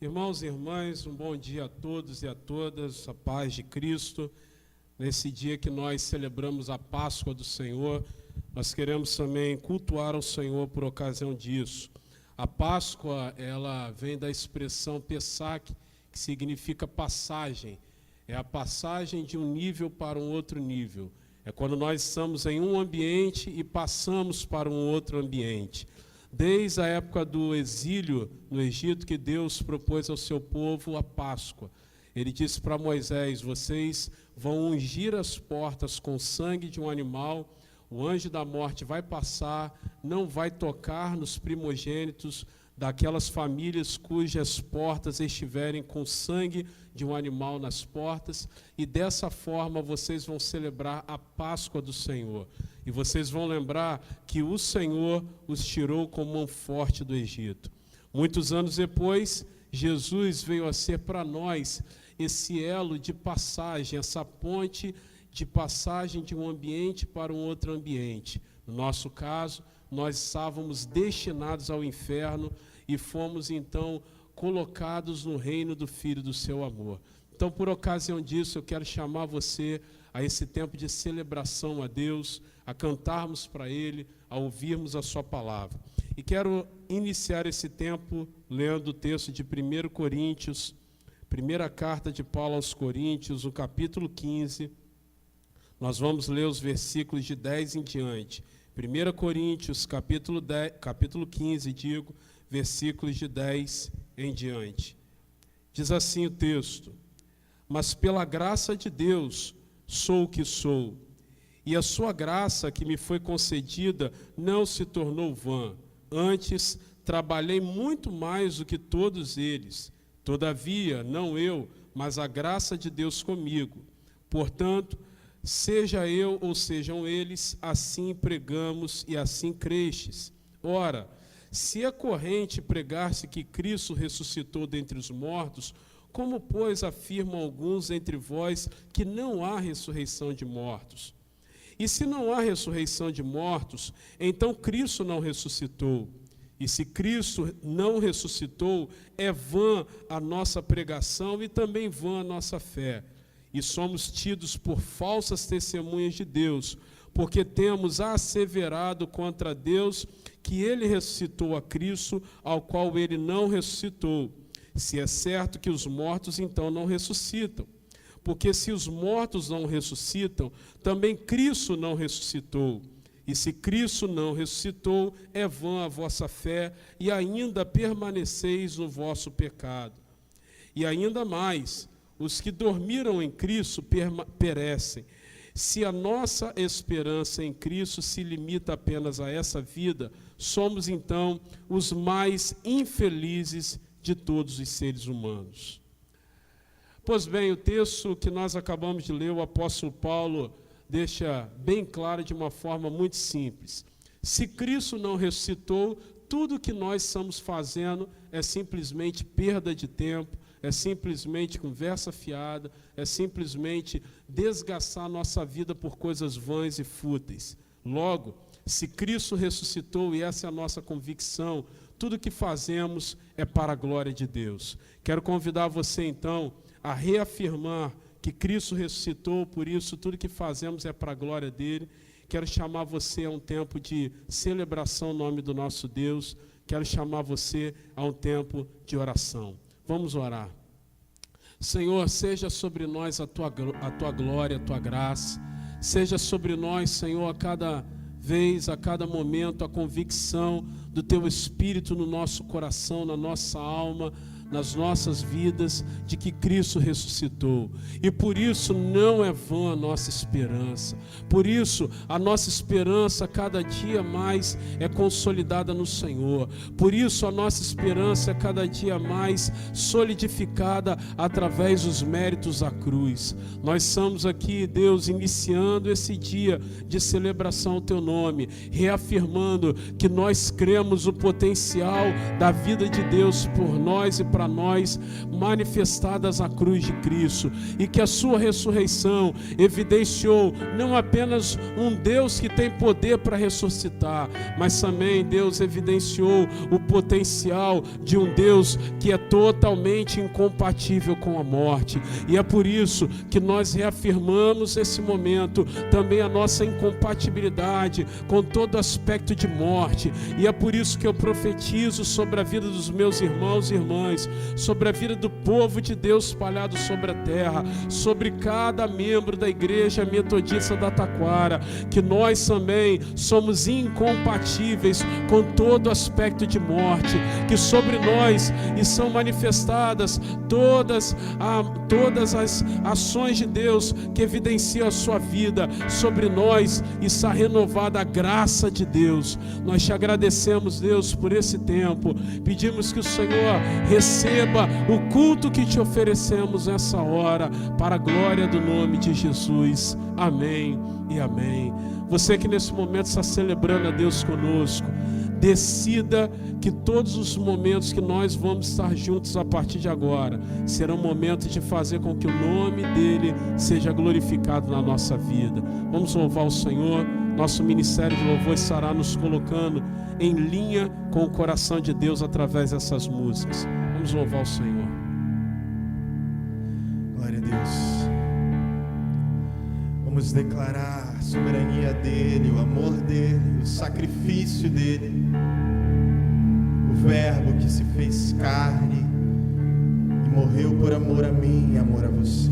Irmãos e irmãs, um bom dia a todos e a todas, a paz de Cristo. Nesse dia que nós celebramos a Páscoa do Senhor, nós queremos também cultuar ao Senhor por ocasião disso. A Páscoa, ela vem da expressão Pesach, que significa passagem. É a passagem de um nível para um outro nível. É quando nós estamos em um ambiente e passamos para um outro ambiente. Desde a época do exílio no Egito, que Deus propôs ao seu povo a Páscoa. Ele disse para Moisés: vocês vão ungir as portas com sangue de um animal, o anjo da morte vai passar, não vai tocar nos primogênitos daquelas famílias cujas portas estiverem com sangue de um animal nas portas, e dessa forma vocês vão celebrar a Páscoa do Senhor. E vocês vão lembrar que o Senhor os tirou com mão forte do Egito. Muitos anos depois, Jesus veio a ser para nós esse elo de passagem, essa ponte de passagem de um ambiente para um outro ambiente. No nosso caso, nós estávamos destinados ao inferno e fomos então colocados no reino do Filho do seu amor. Então, por ocasião disso, eu quero chamar você a esse tempo de celebração a Deus, a cantarmos para Ele, a ouvirmos a sua palavra. E quero iniciar esse tempo lendo o texto de 1 Coríntios, primeira carta de Paulo aos Coríntios, o capítulo 15. Nós vamos ler os versículos de 10 em diante. 1 Coríntios, capítulo 15, versículos de 10 em diante. Diz assim o texto: mas pela graça de Deus sou o que sou, e a sua graça que me foi concedida não se tornou vã. Antes, trabalhei muito mais do que todos eles. Todavia, não eu, mas a graça de Deus comigo. Portanto, seja eu ou sejam eles, assim pregamos e assim crestes. Ora, se é corrente pregar-se que Cristo ressuscitou dentre os mortos, como, pois, afirmam alguns entre vós que não há ressurreição de mortos? E se não há ressurreição de mortos, então Cristo não ressuscitou. E se Cristo não ressuscitou, é vã a nossa pregação e também vã a nossa fé. E somos tidos por falsas testemunhas de Deus, porque temos asseverado contra Deus que Ele ressuscitou a Cristo, ao qual Ele não ressuscitou. Se é certo que os mortos então não ressuscitam. Porque se os mortos não ressuscitam, também Cristo não ressuscitou. E se Cristo não ressuscitou, é vã a vossa fé, e ainda permaneceis no vosso pecado. E ainda mais, os que dormiram em Cristo perecem. Se a nossa esperança em Cristo se limita apenas a essa vida, somos então os mais infelizes de todos os seres humanos. Pois bem, o texto que nós acabamos de ler, o apóstolo Paulo deixa bem claro de uma forma muito simples. Se Cristo não ressuscitou, tudo o que nós estamos fazendo é simplesmente perda de tempo, é simplesmente conversa fiada, é simplesmente desgastar a nossa vida por coisas vãs e fúteis. Logo, se Cristo ressuscitou, e essa é a nossa convicção, tudo que fazemos é para a glória de Deus. Quero convidar você, então, a reafirmar que Cristo ressuscitou, por isso tudo que fazemos é para a glória dele. Quero chamar você a um tempo de celebração no nome do nosso Deus. Quero chamar você a um tempo de oração. Vamos orar. Senhor, seja sobre nós a tua glória, a tua graça. Seja sobre nós, Senhor, a cada vez, a cada momento, a convicção do teu Espírito no nosso coração, na nossa alma, nas nossas vidas, de que Cristo ressuscitou. E por isso não é vã a nossa esperança. Por isso a nossa esperança cada dia mais é consolidada no Senhor. Por isso a nossa esperança é cada dia mais solidificada através dos méritos da cruz. Nós estamos aqui, Deus, iniciando esse dia de celebração ao teu nome, reafirmando que nós cremos o potencial da vida de Deus por nós e para para nós manifestadas na cruz de Cristo, e que a sua ressurreição evidenciou não apenas um Deus que tem poder para ressuscitar, mas também Deus evidenciou o potencial de um Deus que é totalmente incompatível com a morte. E é por isso que nós reafirmamos nesse momento também a nossa incompatibilidade com todo aspecto de morte. E é por isso que eu profetizo sobre a vida dos meus irmãos e irmãs, sobre a vida do povo de Deus espalhado sobre a terra, sobre cada membro da igreja metodista da Taquara, que nós também somos incompatíveis com todo aspecto de morte, que sobre nós são manifestadas todas as ações de Deus que evidenciam a sua vida. Sobre nós está renovada a graça de Deus. Nós te agradecemos, Deus, por esse tempo. Pedimos que o Senhor receba o culto que te oferecemos nessa hora, para a glória do nome de Jesus. Amém e amém. Você que nesse momento está celebrando a Deus conosco, decida que todos os momentos que nós vamos estar juntos a partir de agora serão momentos de fazer com que o nome dele seja glorificado na nossa vida. Vamos louvar o Senhor. Nosso ministério de louvor estará nos colocando em linha com o coração de Deus através dessas músicas. Vamos louvar o Senhor. Glória a Deus. Vamos declarar a soberania dele, o amor dele, o sacrifício dele, o verbo que se fez carne e morreu por amor a mim e amor a você.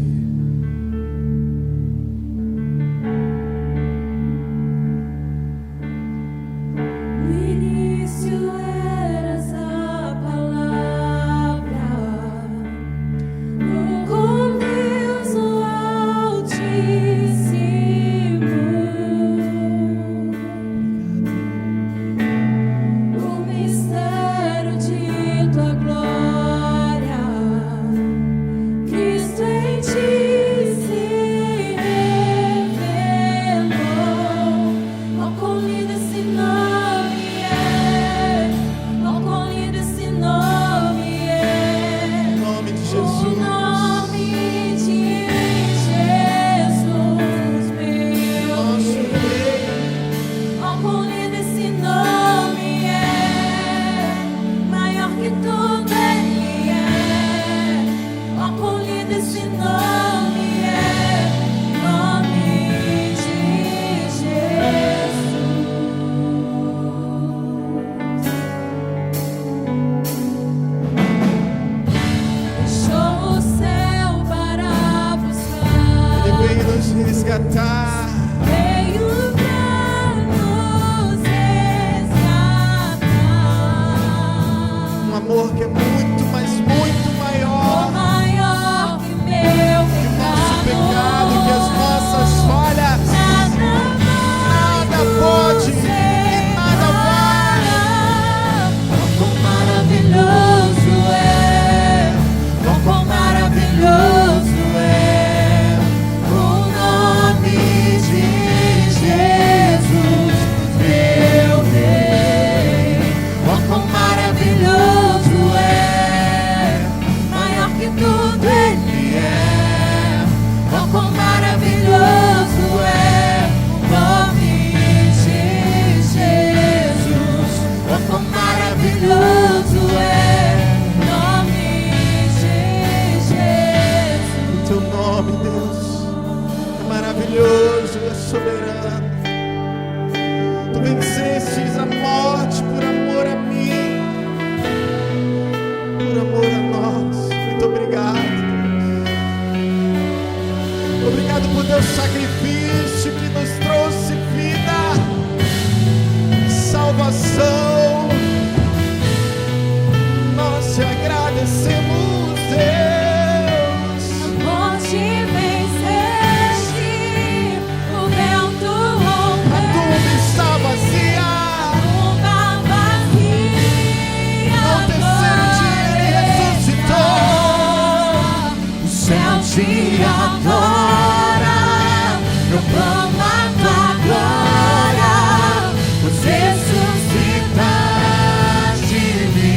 Ressuscitaste, me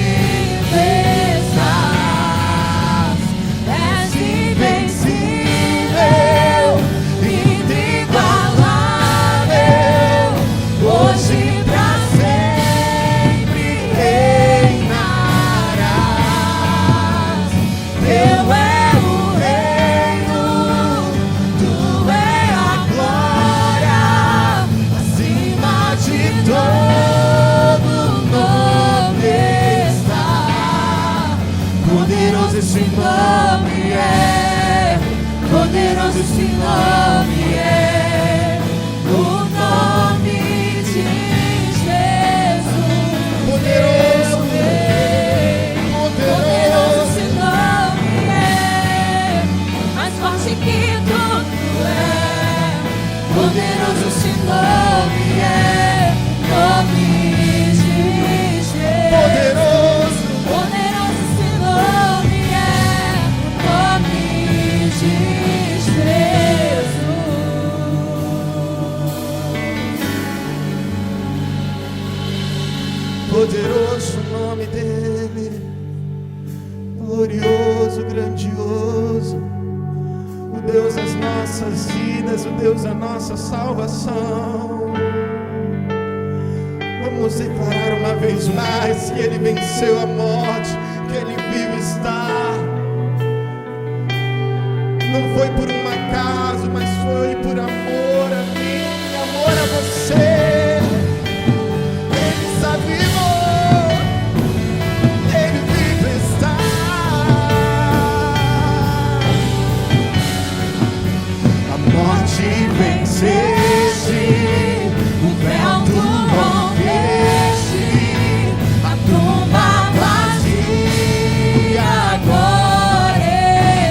fez. esse nome é o nome de Jesus. Poderoso, Poderoso esse nome é, mais forte que tudo é. Poderoso esse nome é, nome de Jesus. poderoso, Poderoso esse nome é, nome de Jesus. poderoso o nome dele, glorioso, grandioso, o Deus das nossas vidas, o Deus da nossa salvação. Vamos declarar uma vez mais que ele venceu a morte, que ele vivo está. Não foi por um acaso, mas foi por amor a mim, amor a você. Ele está vivo, ele vivo está. A morte venceste, o véu tu rompeste, A tumba vazia agora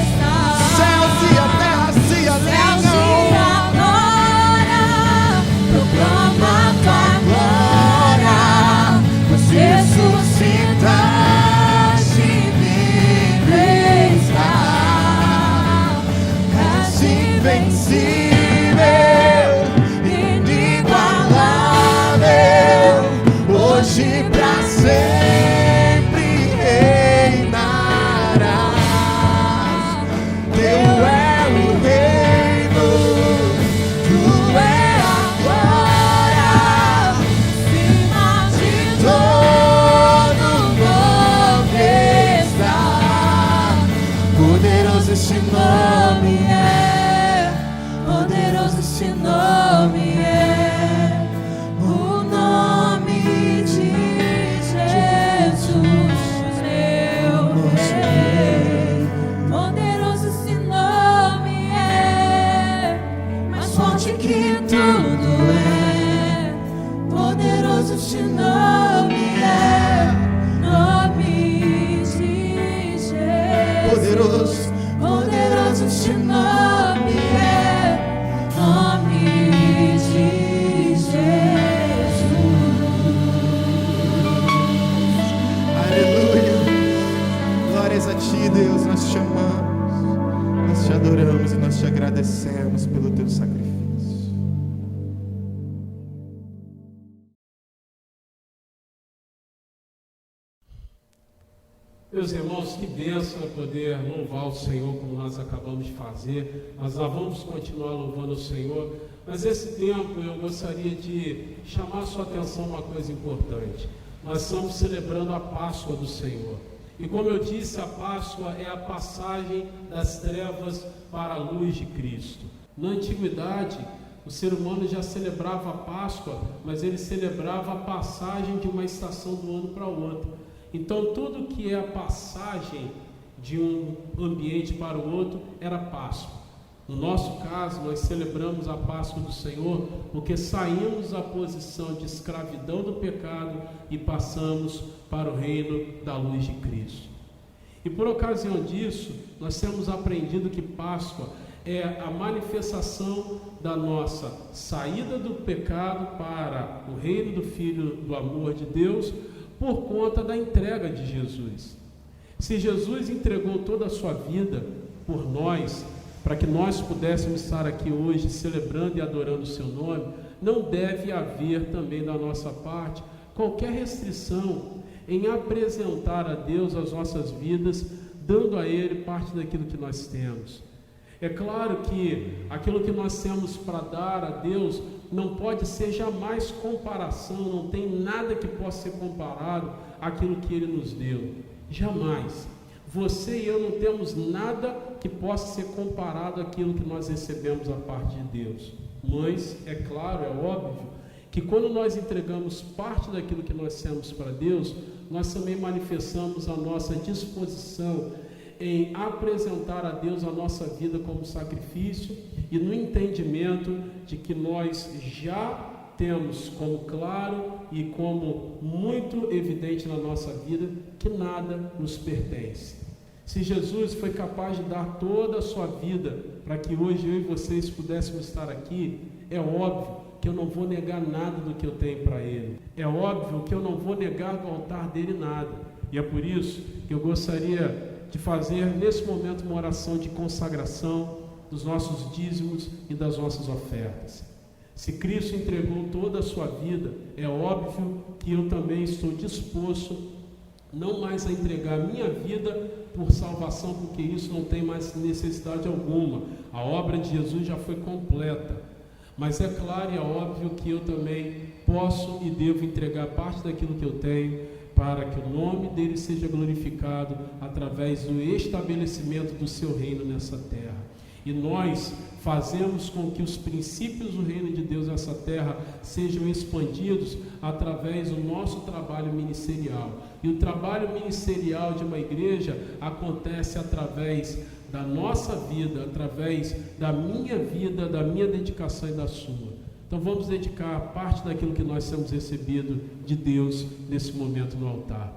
está. céus e a terra se Céus e alegram. agora proclama tua glória, pois ressuscitaste e vive está. És invencível, inigualável, hoje pra sempre reinarás. Teu é o reino, tu é a glória, acima de todo nome está. poderoso esse nome, Poderoso esse nome é, o nome de Jesus, meu Rei. Poderoso esse nome é, mais forte que tudo é. Poderoso esse nome é, nome de Jesus. poderoso, Poderoso esse nome é, nome de Jesus. aleluia. Glórias a ti, Deus, nós te amamos, nós te adoramos e nós te agradecemos pelo teu sacrifício. Meus irmãos, que bênção é poder louvar o Senhor como nós acabamos de fazer. Nós vamos continuar louvando o Senhor, mas esse tempo eu gostaria de chamar a sua atenção uma coisa importante. Nós estamos celebrando a Páscoa do Senhor. E como eu disse, a Páscoa é a passagem das trevas para a luz de Cristo. Na antiguidade, o ser humano já celebrava a Páscoa, mas ele celebrava a passagem de uma estação do ano para outra. Então, tudo que é a passagem de um ambiente para o outro era Páscoa. No nosso caso, nós celebramos a Páscoa do Senhor porque saímos da posição de escravidão do pecado e passamos para o reino da luz de Cristo. E por ocasião disso, nós temos aprendido que Páscoa é a manifestação da nossa saída do pecado para o reino do Filho do amor de Deus, por conta da entrega de Jesus. Se Jesus entregou toda a sua vida por nós, para que nós pudéssemos estar aqui hoje celebrando e adorando o seu nome, não deve haver também da nossa parte qualquer restrição em apresentar a Deus as nossas vidas, dando a Ele parte daquilo que nós temos. É claro que aquilo que nós temos para dar a Deus não pode ser jamais comparação, não tem nada que possa ser comparado àquilo que Ele nos deu. Jamais. Você e eu não temos nada que possa ser comparado àquilo que nós recebemos da parte de Deus. Mas, é claro, é óbvio, que quando nós entregamos parte daquilo que nós temos para Deus, nós também manifestamos a nossa disposição em apresentar a Deus a nossa vida como sacrifício e no entendimento de que nós já temos como claro e como muito evidente na nossa vida que nada nos pertence. Se Jesus foi capaz de dar toda a sua vida para que hoje eu e vocês pudéssemos estar aqui, é óbvio que eu não vou negar nada do que eu tenho para Ele. É óbvio que eu não vou negar do altar dele nada. E é por isso que eu gostaria de fazer nesse momento uma oração de consagração dos nossos dízimos e das nossas ofertas. Se Cristo entregou toda a sua vida, é óbvio que eu também estou disposto não mais a entregar a minha vida por salvação, porque isso não tem mais necessidade alguma. A obra de Jesus já foi completa. Mas é claro e é óbvio que eu também posso e devo entregar parte daquilo que eu tenho para que o nome dele seja glorificado através do estabelecimento do seu reino nessa terra. E nós fazemos com que os princípios do reino de Deus nessa terra sejam expandidos através do nosso trabalho ministerial. E o trabalho ministerial de uma igreja acontece através da nossa vida, através da minha dedicação e da sua. Então vamos dedicar parte daquilo que nós temos recebido de Deus nesse momento no altar.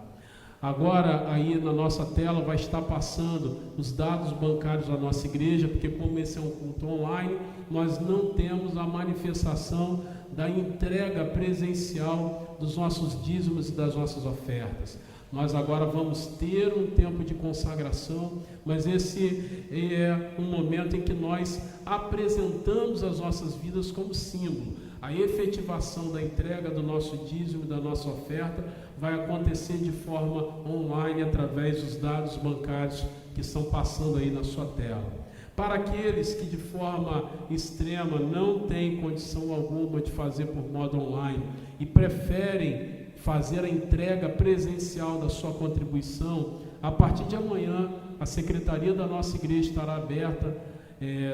Agora aí na nossa tela vai estar passando os dados bancários da nossa igreja, porque como esse é um culto online, nós não temos a manifestação da entrega presencial dos nossos dízimos e das nossas ofertas. Nós agora vamos ter um tempo de consagração, mas esse é um momento em que nós apresentamos as nossas vidas como símbolo. A efetivação da entrega do nosso dízimo e da nossa oferta vai acontecer de forma online através dos dados bancários que estão passando aí na sua tela. Para aqueles que de forma extrema não têm condição alguma de fazer por modo online e preferem fazer a entrega presencial da sua contribuição, a partir de amanhã a secretaria da nossa igreja estará aberta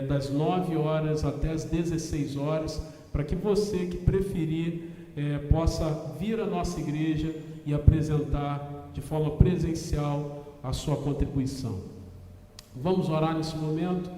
das 9 horas até as 16 horas, para que você que preferir possa vir à nossa igreja e apresentar de forma presencial a sua contribuição. Vamos orar nesse momento?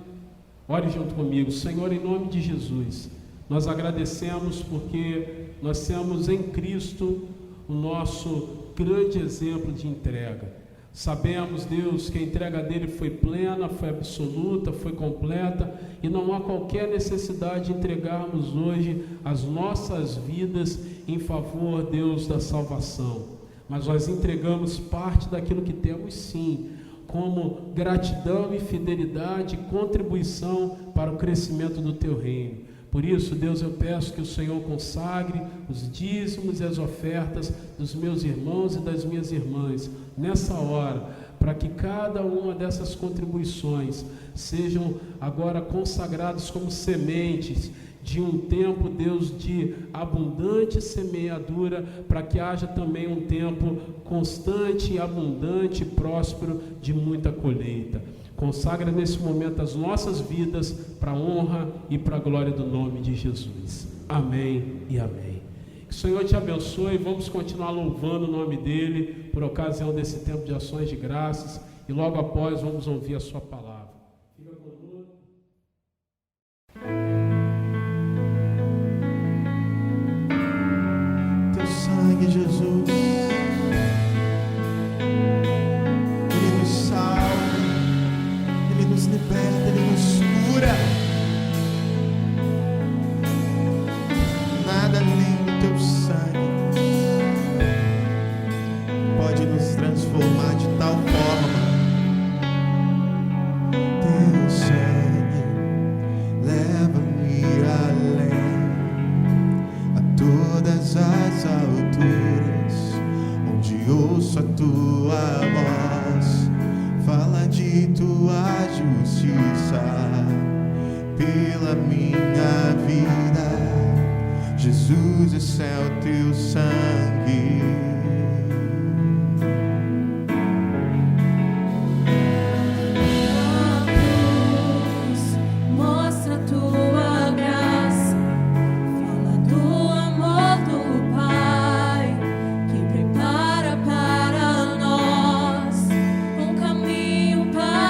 Ore junto comigo. Senhor, em nome de Jesus, nós agradecemos porque nós temos em Cristo o nosso grande exemplo de entrega. Sabemos, Deus, que a entrega dele foi plena, foi absoluta, foi completa e não há qualquer necessidade de entregarmos hoje as nossas vidas em favor, Deus, da salvação. Mas nós entregamos parte daquilo que temos sim, como gratidão e fidelidade e contribuição para o crescimento do teu reino. Por isso, Deus, eu peço que o Senhor consagre os dízimos e as ofertas dos meus irmãos e das minhas irmãs nessa hora, para que cada uma dessas contribuições sejam agora consagradas como sementes de um tempo, Deus, de abundante semeadura, para que haja também um tempo constante, abundante e próspero de muita colheita. Consagra nesse momento as nossas vidas para a honra e para a glória do nome de Jesus. Amém e amém. Que o Senhor te abençoe. Vamos continuar louvando o nome dele por ocasião desse tempo de ações de graças e logo após vamos ouvir a sua palavra. Fica conosco. Teu sangue, Jesus, Ele nos salva, Ele nos liberta, Ele nos cura. Nada além do teu sangue pode nos transformar de tal forma. Teu sangue leva-me além, a todas as alturas, onde ouço a tua voz, fala de tua justiça pela minha vida. Jesus, esse é o teu sangue. Mostra a tua graça, fala do amor do Pai, que prepara para nós um caminho para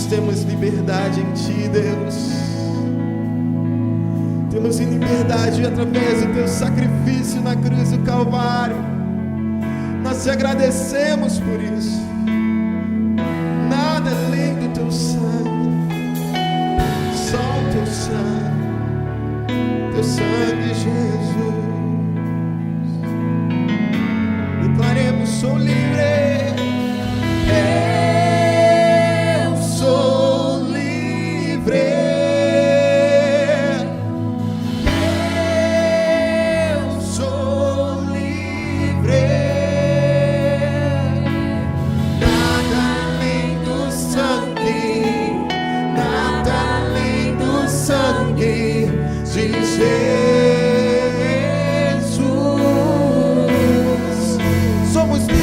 temos liberdade em Ti, Deus. Temos liberdade através do Teu sacrifício na cruz do Calvário. Nós Te agradecemos por isso. Nada além do Teu sangue, só o Teu sangue, Jesus. Declaremos: sou livre. Eu sou livre. Eu sou livre. Nada além do sangue, nada além do sangue de Jesus. Somos livres.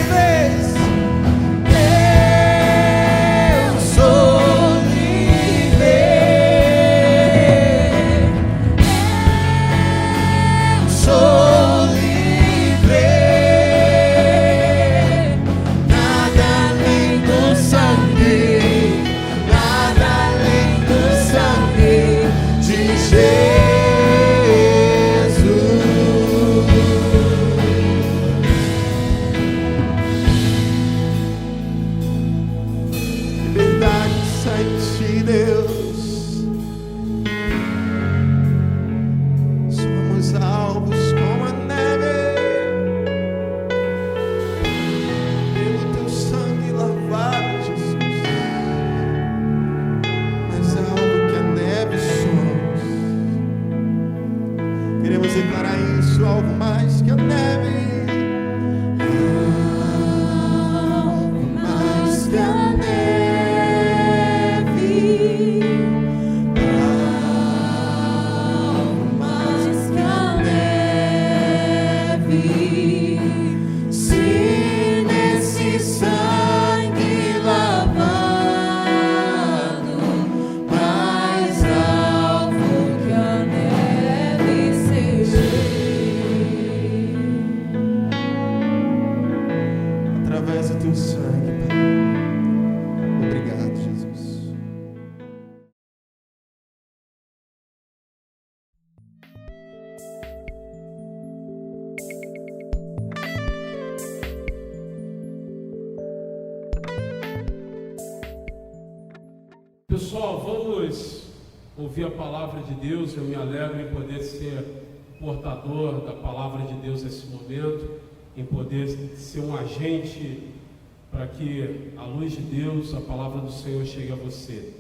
Pessoal, vamos ouvir a palavra de Deus. Eu me alegro em poder ser portador da palavra de Deus nesse momento, em poder ser um agente para que a luz de Deus, a palavra do Senhor chegue a você.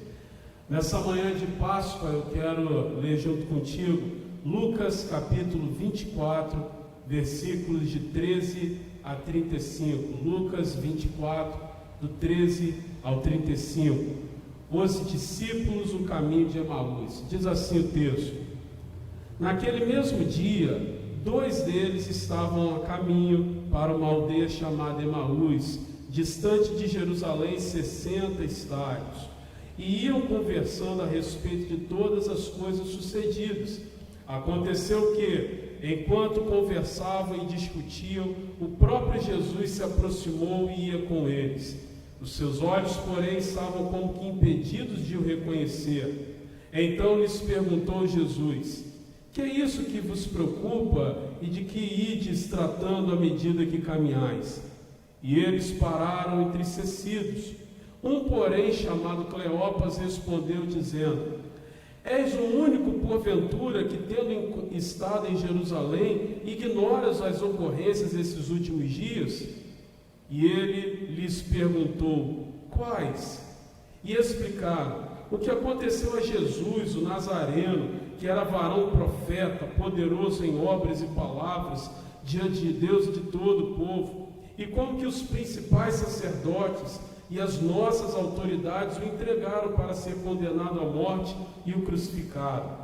Nessa manhã de Páscoa eu quero ler junto contigo Lucas capítulo 24, versículos de 13 a 35. Lucas 24, do 13 ao 35. Os discípulos, o caminho de Emaús. Diz assim o texto: naquele mesmo dia, 2 deles estavam a caminho para uma aldeia chamada Emaús, distante de Jerusalém 60 estádios, e iam conversando a respeito de todas as coisas sucedidas. Aconteceu que, enquanto conversavam e discutiam, o próprio Jesus se aproximou e ia com eles. Os seus olhos, porém, estavam como que impedidos de o reconhecer. Então lhes perguntou Jesus: que é isso que vos preocupa e de que ides tratando à medida que caminhais? E eles pararam entristecidos. Um, porém, chamado Cleopas, respondeu dizendo: és o único, porventura, que, tendo estado em Jerusalém, ignoras as ocorrências desses últimos dias? E ele lhes perguntou: quais? E explicaram: o que aconteceu a Jesus, o Nazareno, que era varão profeta, poderoso em obras e palavras, diante de Deus e de todo o povo, e como que os principais sacerdotes e as nossas autoridades o entregaram para ser condenado à morte e o crucificaram.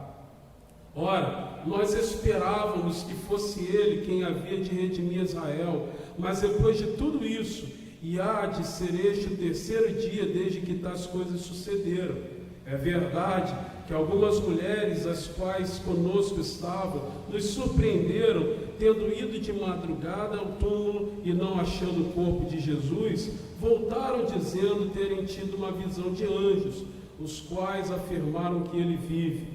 Ora, nós esperávamos que fosse ele quem havia de redimir Israel, mas depois de tudo isso, e há de ser este o 3º dia desde que tais coisas sucederam. É verdade que algumas mulheres, as quais conosco estavam, nos surpreenderam, tendo ido de madrugada ao túmulo e não achando o corpo de Jesus, voltaram dizendo terem tido uma visão de anjos, os quais afirmaram que ele vive.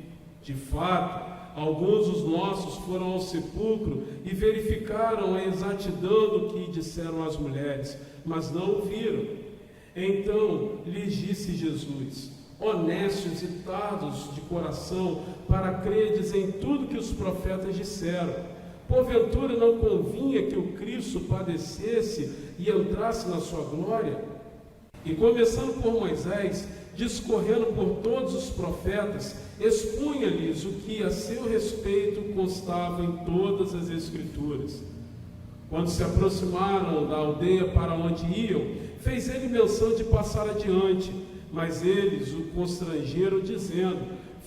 De fato, alguns dos nossos foram ao sepulcro e verificaram a exatidão do que disseram as mulheres, mas não o viram. Então lhes disse Jesus: honestos e tardos de coração, para credes em tudo que os profetas disseram. Porventura não convinha que o Cristo padecesse e entrasse na sua glória? E começando por Moisés, discorrendo por todos os profetas, expunha-lhes o que a seu respeito constava em todas as Escrituras. Quando se aproximaram da aldeia para onde iam, fez ele menção de passar adiante, mas eles o constrangeram, dizendo: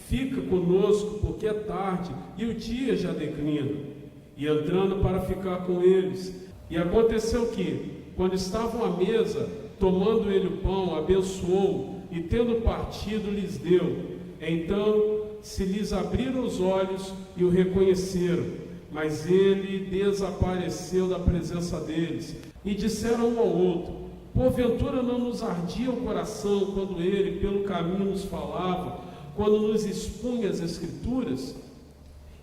fica conosco, porque é tarde e o dia já declina. E entrando para ficar com eles, e aconteceu que, quando estavam à mesa, tomando ele o pão, abençoou, e tendo partido, lhes deu. Então se lhes abriram os olhos e o reconheceram, mas ele desapareceu da presença deles. E disseram um ao outro: porventura não nos ardia o coração quando ele pelo caminho nos falava, quando nos expunha as Escrituras?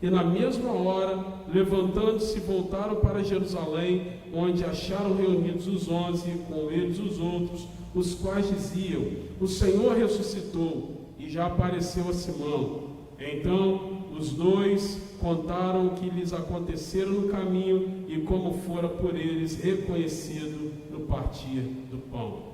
E na mesma hora, levantando-se, voltaram para Jerusalém, onde acharam reunidos os 11, e com eles os outros, os quais diziam: o Senhor ressuscitou e já apareceu a Simão. Então os 2 contaram o que lhes acontecera no caminho e como fora por eles reconhecido no partir do pão.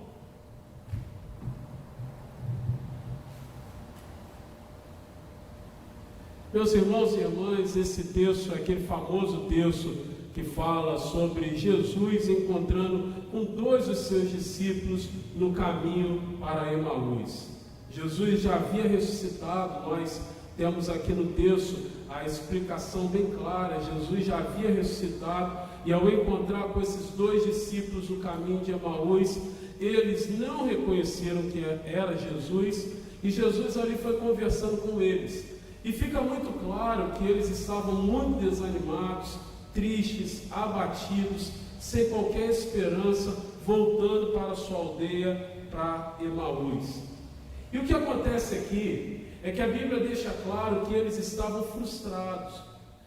Meus irmãos e irmãs, esse texto é aquele famoso texto que fala sobre Jesus encontrando com 2 dos seus discípulos no caminho para Emaús. Jesus já havia ressuscitado, nós temos aqui no texto a explicação bem clara. Jesus já havia ressuscitado e ao encontrar com esses 2 discípulos no caminho de Emaús, eles não reconheceram que era Jesus, e Jesus ali foi conversando com eles. E fica muito claro que eles estavam muito desanimados, tristes, abatidos, sem qualquer esperança, voltando para a sua aldeia, para Emaús. E o que acontece aqui é que a Bíblia deixa claro que eles estavam frustrados,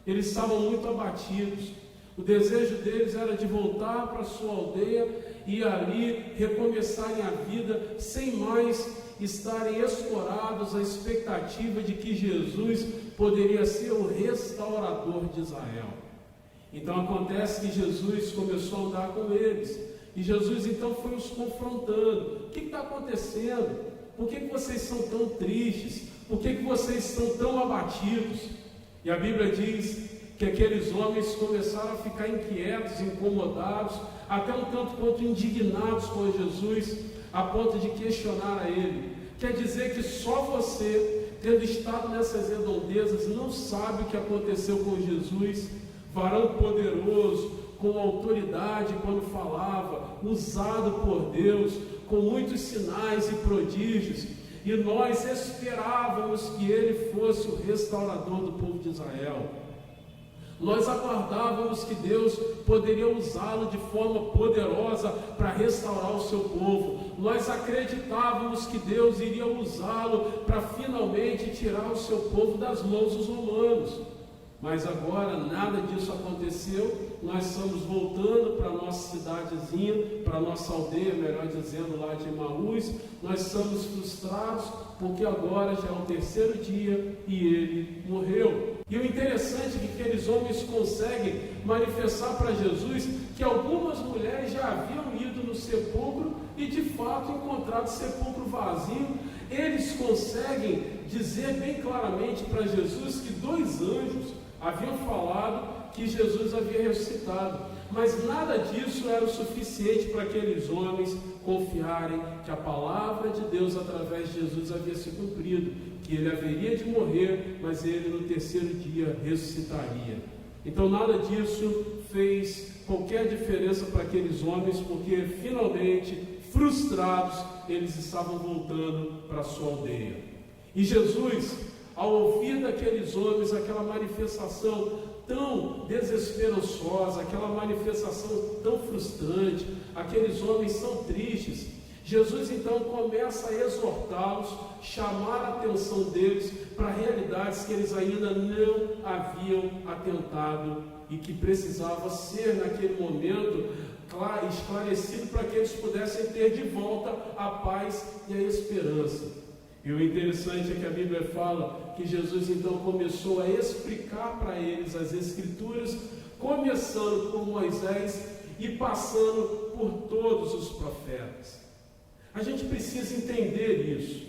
eles estavam muito abatidos. O desejo deles era de voltar para a sua aldeia e ali recomeçarem a vida sem mais estarem escorados à expectativa de que Jesus poderia ser o restaurador de Israel. Então acontece que Jesus começou a andar com eles, E Jesus então foi os confrontando. O que está acontecendo? Por que vocês são tão tristes? Por que vocês estão tão abatidos? E a Bíblia diz que aqueles homens começaram a ficar inquietos, incomodados, até um tanto quanto indignados com Jesus, a ponto de questionar a ele. Quer dizer que só você, tendo estado nessas redondezas, não sabe o que aconteceu com Jesus, varão poderoso, com autoridade quando falava, usado por Deus, com muitos sinais e prodígios, e nós esperávamos que ele fosse o restaurador do povo de Israel. Nós aguardávamos que Deus poderia usá-lo de forma poderosa para restaurar o seu povo. Nós acreditávamos que Deus iria usá-lo para finalmente tirar o seu povo das mãos dos romanos. Mas agora nada disso aconteceu. Nós estamos voltando para a nossa cidadezinha, para a nossa aldeia, melhor dizendo, lá de Emaús. Nós estamos frustrados porque agora já é o terceiro dia e ele morreu. E o interessante é que aqueles homens conseguem manifestar para Jesus que algumas mulheres já haviam ido no sepulcro e de fato encontrado o sepulcro vazio. Eles conseguem dizer bem claramente para Jesus que 2 anjos haviam falado que Jesus havia ressuscitado, mas nada disso era o suficiente para aqueles homens confiarem que a palavra de Deus através de Jesus havia se cumprido, que ele haveria de morrer, mas ele no terceiro dia ressuscitaria. Então nada disso fez qualquer diferença para aqueles homens, porque finalmente, frustrados, eles estavam voltando para a sua aldeia. E Jesus, ao ouvir daqueles homens aquela manifestação tão desesperançosa, aquela manifestação tão frustrante, aqueles homens tão tristes, Jesus então começa a exortá-los, chamar a atenção deles para realidades que eles ainda não haviam atentado e que precisava ser naquele momento esclarecido para que eles pudessem ter de volta a paz e a esperança. E o interessante é que a Bíblia fala que Jesus então começou a explicar para eles as Escrituras, começando por Moisés e passando por todos os profetas. A gente precisa entender isso.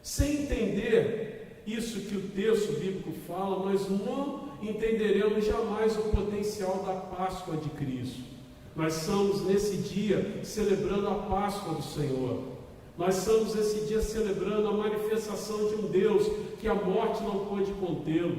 Sem entender isso que o texto bíblico fala, nós não entenderemos jamais o potencial da Páscoa de Cristo. Nós estamos nesse dia celebrando a Páscoa do Senhor. Nós estamos esse dia celebrando a manifestação de um Deus que a morte não pôde contê-lo.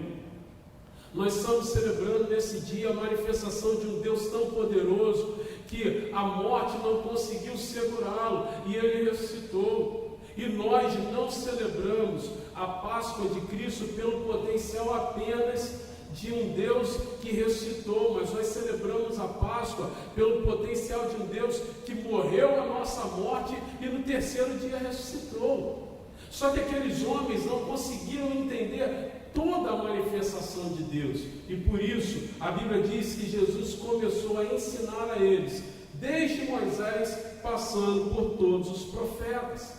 Nós estamos celebrando nesse dia a manifestação de um Deus tão poderoso que a morte não conseguiu segurá-lo e ele ressuscitou. E nós não celebramos a Páscoa de Cristo pelo potencial apenas de um Deus que ressuscitou, mas nós celebramos a Páscoa pelo potencial de um Deus que morreu a nossa morte e no terceiro dia ressuscitou. Só que aqueles homens não conseguiram entender toda a manifestação de Deus, e por isso a Bíblia diz que Jesus começou a ensinar a eles, desde Moisés, passando por todos os profetas.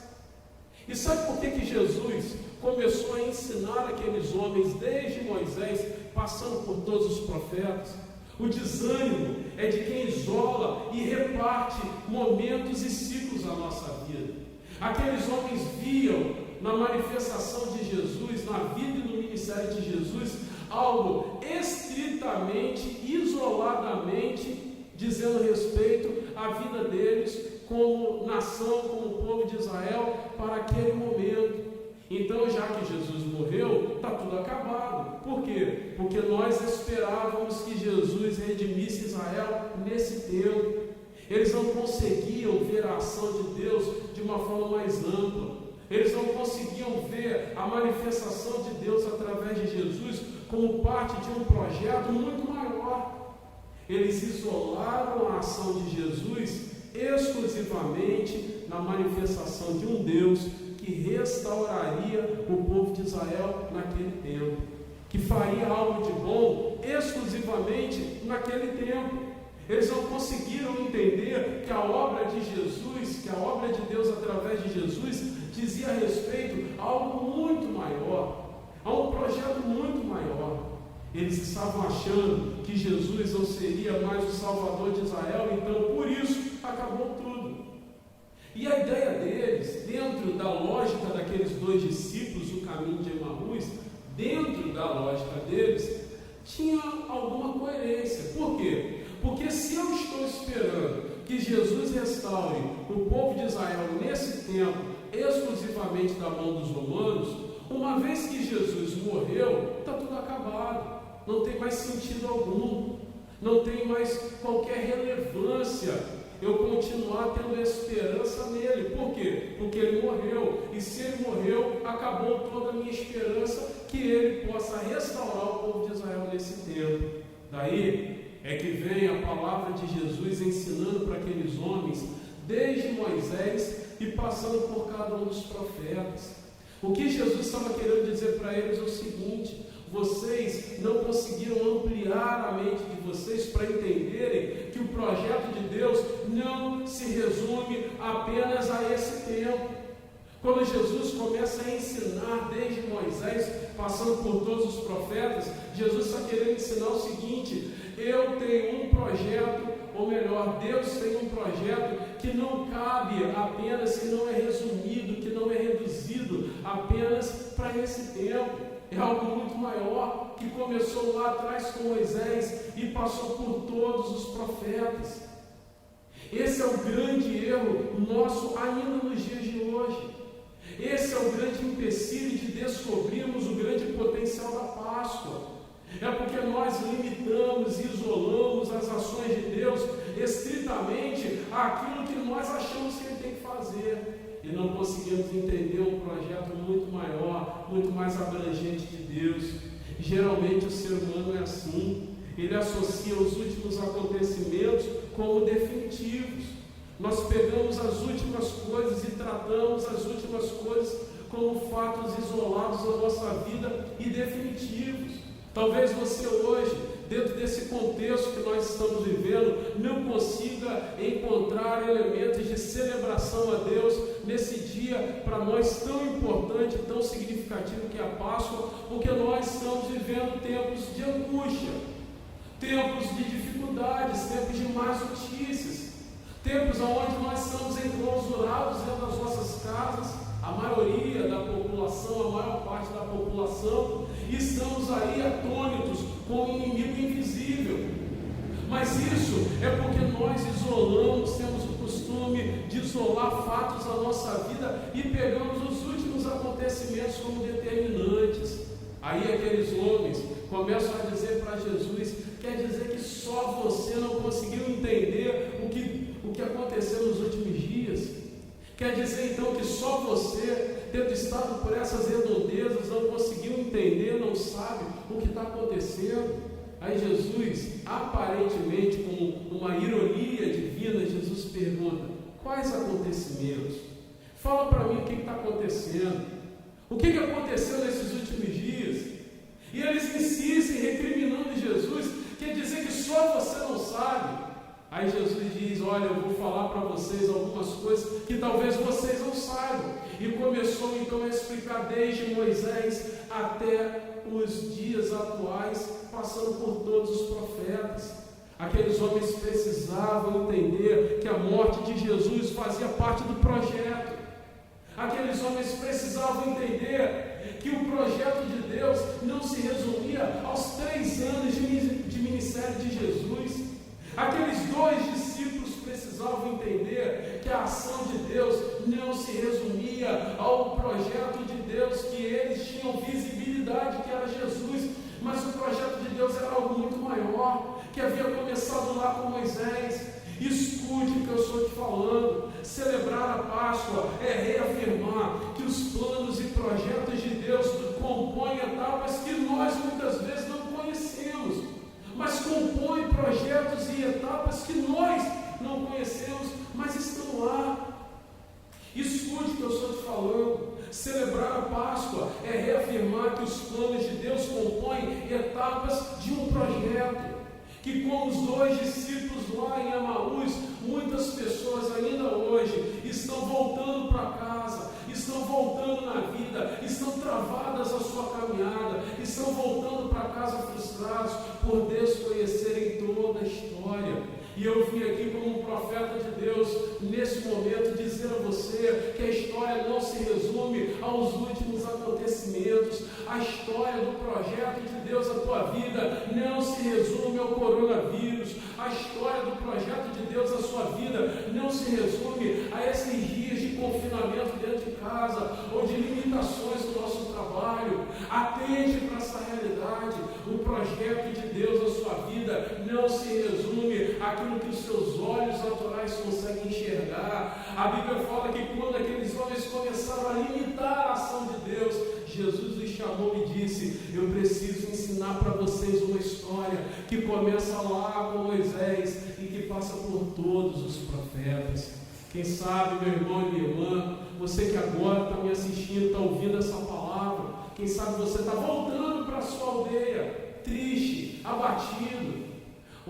E sabe por que Jesus começou a ensinar aqueles homens desde Moisés, passando por todos os profetas? O desânimo é de quem isola e reparte momentos e ciclos da nossa vida. Aqueles homens viam na manifestação de Jesus, na vida e no ministério de Jesus, algo estritamente, isoladamente, dizendo respeito à vida deles como nação, como povo de Israel, para aquele momento. Então, já que Jesus morreu, está tudo acabado. Por quê? Porque nós esperávamos que Jesus redimisse Israel nesse tempo. Eles não conseguiam ver a ação de Deus de uma forma mais ampla. Eles não conseguiam ver a manifestação de Deus através de Jesus como parte de um projeto muito maior. Eles isolaram a ação de Jesus exclusivamente na manifestação de um Deus que restauraria o povo de Israel naquele tempo, que faria algo de bom exclusivamente naquele tempo. Eles não conseguiram entender que a obra de Jesus, que a obra de Deus através de Jesus, dizia respeito a algo muito maior, a um projeto muito maior. Eles estavam achando que Jesus não seria mais o Salvador de Israel, então por isso acabou tudo. E a ideia deles, dentro da lógica daqueles 2 discípulos, o caminho de Emaús, dentro da lógica deles, tinha alguma coerência. Por quê? Porque se eu estou esperando que Jesus restaure o povo de Israel nesse tempo, exclusivamente da mão dos romanos, uma vez que Jesus morreu, está tudo acabado, não tem mais sentido algum, não tem mais qualquer relevância eu continuar tendo esperança nele. Por quê? Porque ele morreu, e se ele morreu, acabou toda a minha esperança que ele possa restaurar o povo de Israel nesse tempo. Daí é que vem a palavra de Jesus ensinando para aqueles homens, desde Moisés e passando por cada um dos profetas. O que Jesus estava querendo dizer para eles é o seguinte: vocês não conseguiram ampliar a mente de vocês para entenderem que o projeto de Deus não se resume apenas a esse tempo. Quando Jesus começa a ensinar desde Moisés, passando por todos os profetas, Jesus está querendo ensinar o seguinte: eu tenho um projeto, ou melhor, Deus tem um projeto que não cabe apenas, que não é resumido, que não é reduzido apenas para esse tempo. É algo muito maior, que começou lá atrás com Moisés e passou por todos os profetas. Esse é o grande erro nosso ainda nos dias de hoje. Esse é o grande empecilho de descobrirmos o grande potencial da Páscoa. É porque nós limitamos e isolamos as ações de Deus estritamente àquilo que nós achamos que Ele tem que fazer. E não conseguimos entender um projeto muito maior, muito mais abrangente de Deus. Geralmente o ser humano é assim. Ele associa os últimos acontecimentos como definitivos. Nós pegamos as últimas coisas e tratamos as últimas coisas como fatos isolados da nossa vida e definitivos. Talvez você hoje, dentro desse contexto que nós estamos vivendo, não consiga encontrar elementos de celebração a Deus nesse dia para nós tão importante, tão significativo que é a Páscoa, porque nós estamos vivendo tempos de angústia, tempos de dificuldades, tempos de más notícias, tempos onde nós estamos enclausurados dentro das nossas casas. A maioria da população, a maior parte da população, estamos aí atônitos com o inimigo invisível. Mas isso é porque nós isolamos, temos o costume de isolar fatos da nossa vida e pegamos os últimos acontecimentos como determinantes. Aí aqueles homens começam a dizer para Jesus: quer dizer que só você não conseguiu entender o que aconteceu nos últimos dias? Quer dizer então que só você, tendo estado por essas redondezas, não conseguiu entender, não sabe o que está acontecendo? Aí Jesus, aparentemente com uma ironia divina, Jesus pergunta: quais acontecimentos? Fala para mim o que está acontecendo. O que aconteceu nesses últimos dias? E eles insistem, recriminando Jesus: quer dizer que só você não sabe? Aí Jesus diz: olha, eu vou falar para vocês algumas coisas que talvez vocês não saibam. E começou então a explicar desde Moisés até os dias atuais, passando por todos os profetas. Aqueles homens precisavam entender que a morte de Jesus fazia parte do projeto. Aqueles homens precisavam entender que o projeto de Deus não se resumia aos 3 anos de ministério de Jesus. Aqueles 2 discípulos precisavam entender que a ação de Deus não se resumia ao projeto de Deus, que eles tinham visibilidade, que era Jesus, mas o projeto de Deus era algo muito maior, que havia começado lá com Moisés. Escute o que eu estou te falando. Celebrar a Páscoa é reafirmar que os planos e projetos de Deus compõem etapas que nós muitas vezes não conhecemos, mas compõem projetos e etapas que nós não conhecemos, mas estão lá. Escute o que eu estou te falando. Celebrar a Páscoa é reafirmar que os planos de Deus compõem etapas de um projeto. Que como os 2 discípulos lá em Emaús, muitas pessoas ainda hoje estão voltando para casa, estão voltando na vida, estão travadas na sua caminhada, estão voltando para casa frustrados por desconhecerem toda a história. E eu vim aqui como um profeta de Deus, nesse momento, dizer a você que a história não se resume aos últimos acontecimentos. A história do projeto de Deus na tua vida não se resume ao coronavírus. A história do projeto de Deus na sua vida não se resume a esses dias de confinamento dentro de casa ou de limitações do nosso trabalho. Atente para essa realidade. O projeto de Deus na sua vida não se resume àquilo que os seus olhos naturais conseguem enxergar. A Bíblia fala que quando aqueles homens começaram a limitar a ação de Deus, Jesus os chamou e disse: eu preciso ensinar para vocês uma história que começa lá com Moisés e que passa por todos os profetas. Quem sabe, meu irmão e minha irmã, você que agora está me assistindo, está ouvindo essa palavra, quem sabe você está voltando para a sua aldeia, triste, abatido.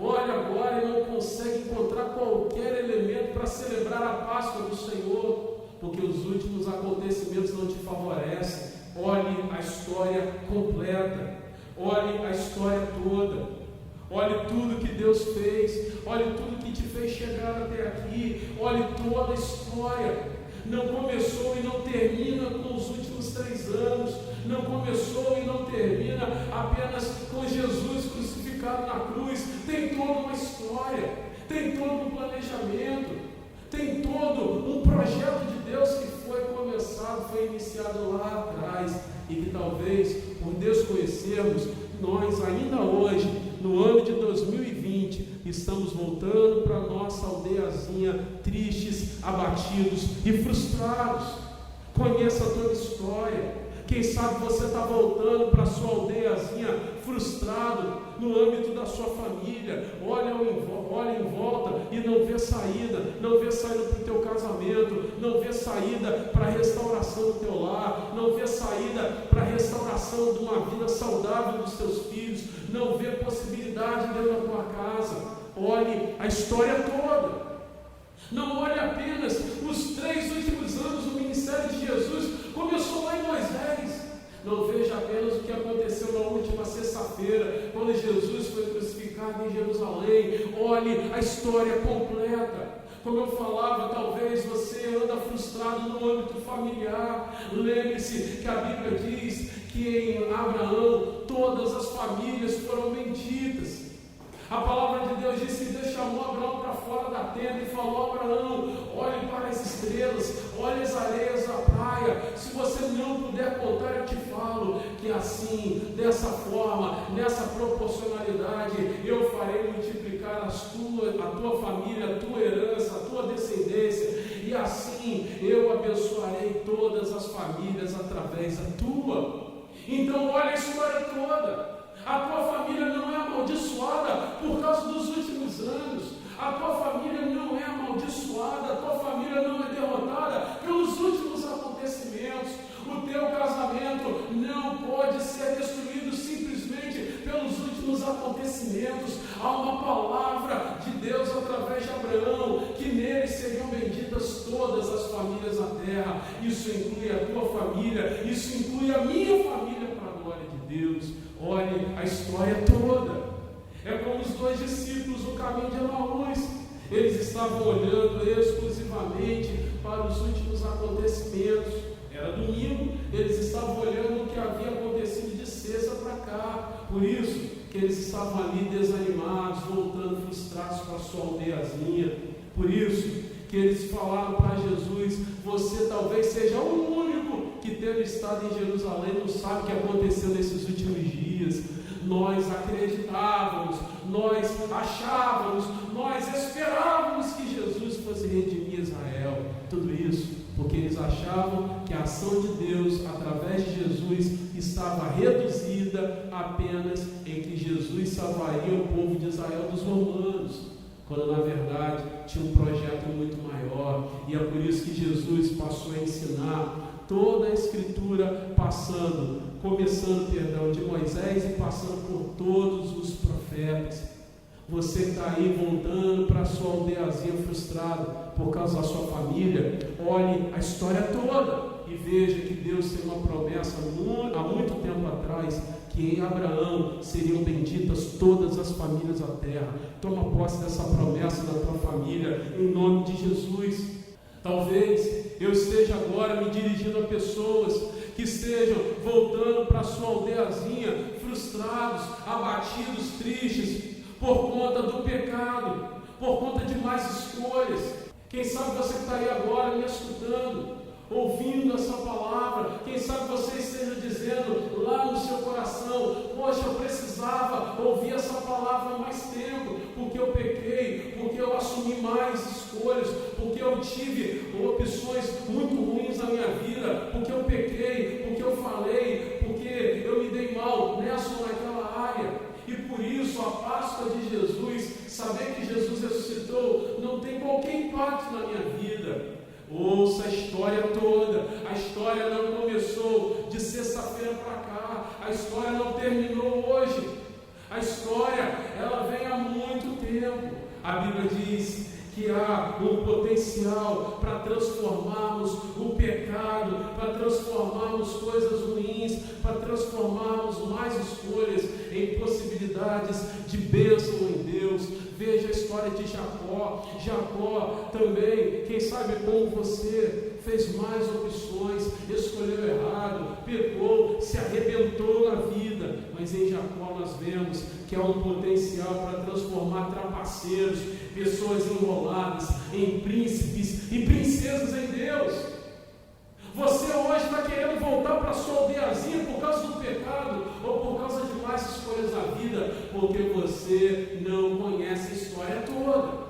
Olha agora e não consegue encontrar qualquer elemento para celebrar a Páscoa do Senhor, porque os últimos acontecimentos não te favorecem. Olhe a história completa, olhe a história toda. Olhe tudo que Deus fez, olhe tudo que te fez chegar até aqui, olhe toda a história. Não começou e não termina com os últimos 3 anos, não começou e não termina apenas com Jesus crucificado na cruz. Tem toda uma história, tem todo um planejamento, tem todo um projeto de Deus que foi começado, foi iniciado lá atrás e que talvez, por desconhecermos, nós ainda hoje, no ano de 2020, estamos voltando para a nossa aldeiazinha, tristes, abatidos e frustrados. Conheça toda a história. Quem sabe você está voltando para a sua aldeiazinha frustrado no âmbito da sua família. Olha em volta e não vê saída. Não vê saída para o teu casamento. Não vê saída para a restauração do teu lar. Não vê saída para a restauração de uma vida saudável dos teus filhos. Não vê possibilidade dentro da tua casa. Olhe a história toda. Não olhe apenas os 3 últimos anos do ministério de Jesus. Começou lá em Moisés. Não veja apenas o que aconteceu na última sexta-feira, quando Jesus foi crucificado em Jerusalém. Olhe a história completa. Como eu falava, talvez você anda frustrado no âmbito familiar. Lembre-se que a Bíblia diz que em Abraão todas as famílias foram benditas. A palavra de Deus diz que Deus chamou Abraão para fora da tenda e falou: Abraão, olhe para as estrelas, olhe as areias da praia. Se você não puder contar, eu te falo que assim, dessa forma, nessa proporcionalidade, eu farei multiplicar a tua família, a tua herança, a tua descendência, e assim eu abençoarei todas as famílias através da tua. Então olha a história toda. A tua família não é amaldiçoada por causa dos últimos anos. A tua família não é amaldiçoada. A tua família não é derrotada pelos últimos acontecimentos. O teu casamento não pode ser destruído simplesmente pelos últimos acontecimentos. Há uma palavra de Deus através de Abraão, que nele seriam benditas todas as famílias da terra. Isso inclui a tua família, isso inclui a minha família, para a glória de Deus. Olhe a história toda. É como os 2 discípulos no caminho de Emaús. Eles estavam olhando exclusivamente para os últimos acontecimentos. Era domingo. Eles estavam olhando o que havia acontecido de sexta para cá. Por isso que eles estavam ali desanimados, voltando frustrados para a sua aldeiazinha. Por isso que eles falaram para Jesus: você talvez seja o único que, tendo estado em Jerusalém, não sabe o que aconteceu nesses últimos dias. Nós acreditávamos, nós achávamos, nós esperávamos que Jesus fosse redimir Israel. Tudo isso porque eles achavam que a ação de Deus através de Jesus estava reduzida apenas em que Jesus salvaria o povo de Israel dos romanos, quando na verdade tinha um projeto muito maior. E é por isso que Jesus passou a ensinar toda a Escritura, começando de Moisés e passando por todos os profetas. Você que está aí voltando para a sua aldeiazinha frustrado por causa da sua família, olhe a história toda e veja que Deus tem uma promessa há muito tempo atrás que em Abraão seriam benditas todas as famílias da terra. Toma posse dessa promessa da tua família, em nome de Jesus. Talvez eu esteja agora me dirigindo a pessoas que estejam voltando para a sua aldeiazinha, frustrados, abatidos, tristes, por conta do pecado, por conta de mais escolhas. Quem sabe você que está aí agora me escutando, ouvindo essa palavra, quem sabe você esteja dizendo lá no seu coração: poxa, eu precisava ouvir essa palavra há mais tempo, porque eu pequei, porque eu assumi mais escolhas, porque eu tive opções muito ruins na minha vida, porque eu pequei, porque eu falei, porque eu me dei mal nessa ou naquela área. E por isso a Páscoa de Jesus, saber que Jesus ressuscitou, não tem qualquer impacto na minha vida. Ouça a história toda. A história não começou de sexta-feira para cá. A história não terminou hoje. A história, ela vem há muito tempo. A Bíblia diz que há um potencial para transformarmos o pecado, para transformarmos coisas ruins, para transformarmos mais escolhas em possibilidades de bênção em Deus. Veja a história de Jacó. Jacó também, quem sabe como você, fez mais opções, escolheu errado, pecou, se arrebentou na vida. Mas em Jacó nós vemos que há um potencial para transformar trapaceiros, pessoas enroladas, em príncipes e princesas em Deus. Você hoje está querendo voltar para a sua aldeiazinha por causa do pecado ou por causa de mais escolhas da vida, porque você não conhece a história toda,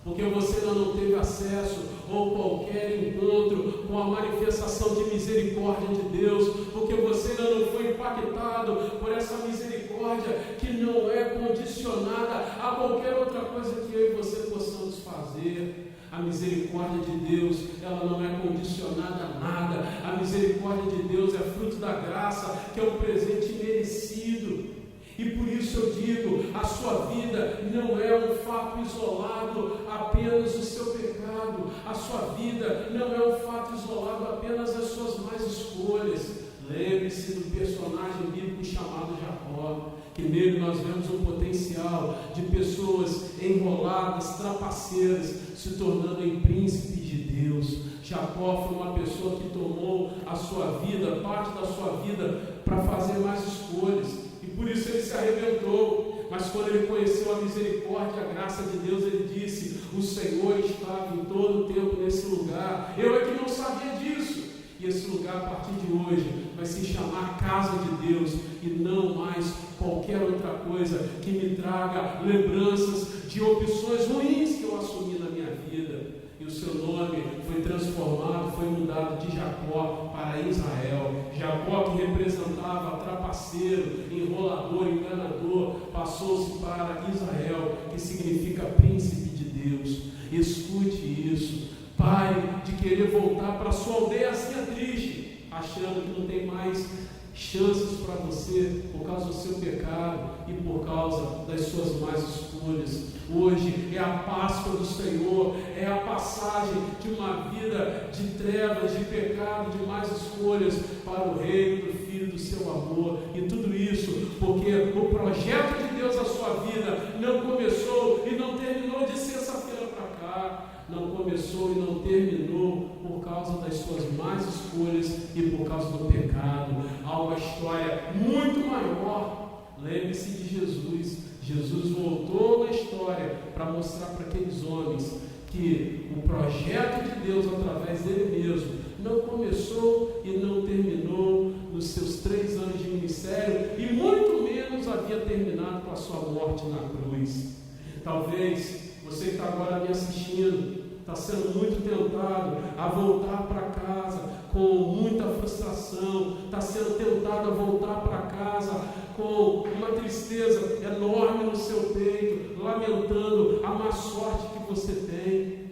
porque você ainda não teve acesso ou qualquer encontro com a manifestação de misericórdia de Deus, porque você ainda não foi impactado por essa misericórdia que não é condicionada a qualquer outra coisa que eu e você possamos fazer. A misericórdia de Deus, ela não é condicionada a nada. A misericórdia de Deus é fruto da graça, que é um presente merecido. E por isso eu digo, a sua vida não é um fato isolado apenas do seu pecado. A sua vida não é um fato isolado apenas das suas más escolhas. Lembre-se do personagem bíblico chamado Jacó, que nele nós vemos um potencial de pessoas enroladas, trapaceiras, se tornando em príncipe de Deus. Jacó foi uma pessoa que tomou a sua vida, parte da sua vida, para fazer mais escolhas, e por isso ele se arrebentou. Mas quando ele conheceu a misericórdia, a graça de Deus, ele disse: o Senhor estava em todo o tempo nesse lugar. Eu é que não sabia disso. E esse lugar, a partir de hoje, vai se chamar Casa de Deus, e não mais qualquer outra coisa que me traga lembranças de opções ruins que eu assumi na minha vida. E o seu nome foi transformado, foi mudado de Jacó para Israel. Jacó, que representava trapaceiro, enrolador, enganador, passou-se para Israel, que significa príncipe de Deus. Escute isso. Pare de querer voltar para a sua aldeiazinha triste, achando que não tem mais chances para você por causa do seu pecado e por causa das suas más escolhas. Hoje é a Páscoa do Senhor, é a passagem de uma vida de trevas, de pecado, de más escolhas para o reino do Filho do seu amor. E tudo isso porque o projeto de Deus na sua vida não começou e não terminou de sexta-feira para cá. Não começou e não terminou por causa das suas más escolhas e por causa do pecado. Há uma história muito maior. Lembre-se de Jesus. Jesus voltou na história para mostrar para aqueles homens que o projeto de Deus através dele mesmo não começou e não terminou nos seus 3 anos de ministério, e muito menos havia terminado com a sua morte na cruz. Talvez você que está agora me assistindo está sendo muito tentado a voltar para casa com muita frustração, está sendo tentado a voltar para casa com uma tristeza enorme no seu peito, lamentando a má sorte que você tem.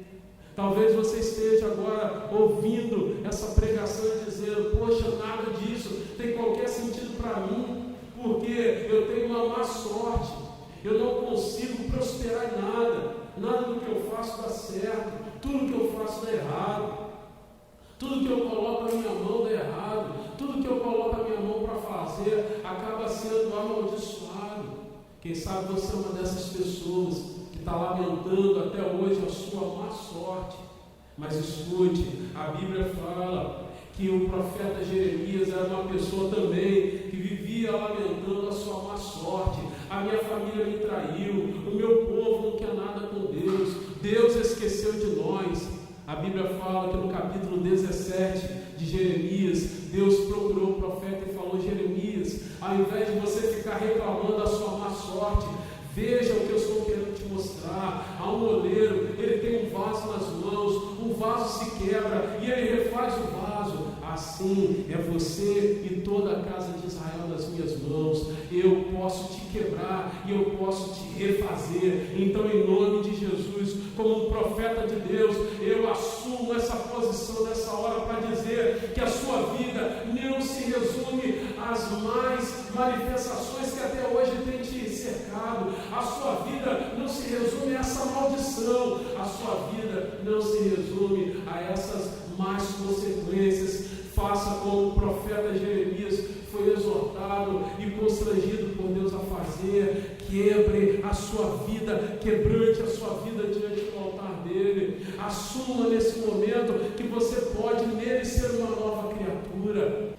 Talvez você esteja agora ouvindo essa pregação e dizendo: poxa, nada disso tem qualquer sentido para mim, porque eu tenho uma má sorte, eu não consigo prosperar em nada do que eu faço dá certo, tudo que eu faço dá errado, tudo que eu coloco na minha mão dá errado, tudo que eu coloco a minha mão para fazer acaba sendo amaldiçoado. Quem sabe você é uma dessas pessoas que está lamentando até hoje a sua má sorte. Mas escute, a Bíblia fala que o profeta Jeremias era uma pessoa também que vivia lamentando a sua má sorte. A minha família me traiu, o meu povo não quer nada com Deus, Deus esqueceu de nós. A Bíblia fala que no capítulo 17 de Jeremias, Deus procurou o profeta e falou: Jeremias, ao invés de você ficar reclamando da sua má sorte, veja o que eu estou querendo te mostrar. Há um oleiro, ele tem um vaso nas mãos, o vaso se quebra e ele refaz o vaso. Assim é você e toda a casa de Israel nas minhas mãos. Eu posso te quebrar e eu posso te refazer. Então, em nome de Jesus, como um profeta de Deus, eu assumo essa posição nessa hora para dizer que a sua vida não se resume às mais manifestações que até hoje tem te cercado. A sua vida não se resume a essa maldição. A sua vida não se resume a essas más consequências. Faça como o profeta Jeremias foi exortado e constrangido por Deus a fazer. Quebre a sua vida, quebrante a sua vida diante do altar dele. Assuma nesse momento que você pode nele ser uma nova criatura.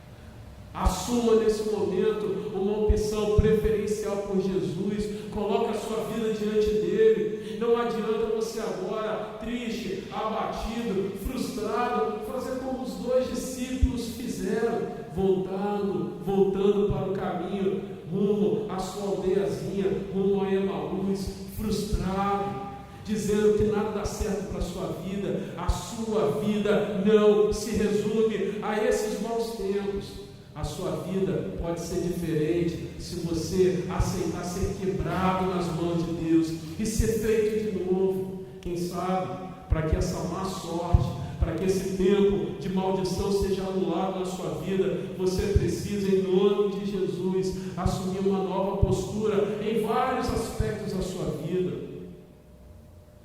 Assuma nesse momento uma opção preferencial por Jesus. Coloque a sua vida diante dele. Não adianta você agora, triste, abatido, frustrado, fazer como os 2 discípulos fizeram, voltando para o caminho, rumo à sua aldeiazinha, rumo a Emaús, frustrado, dizendo que nada dá certo para a sua vida. A sua vida não se resume a esses maus tempos. A sua vida pode ser diferente se você aceitar ser quebrado nas mãos de Deus e ser feito de novo. Quem sabe, para que essa má sorte, para que esse tempo de maldição seja anulado na sua vida, você precisa, em nome de Jesus, assumir uma nova postura em vários aspectos da sua vida.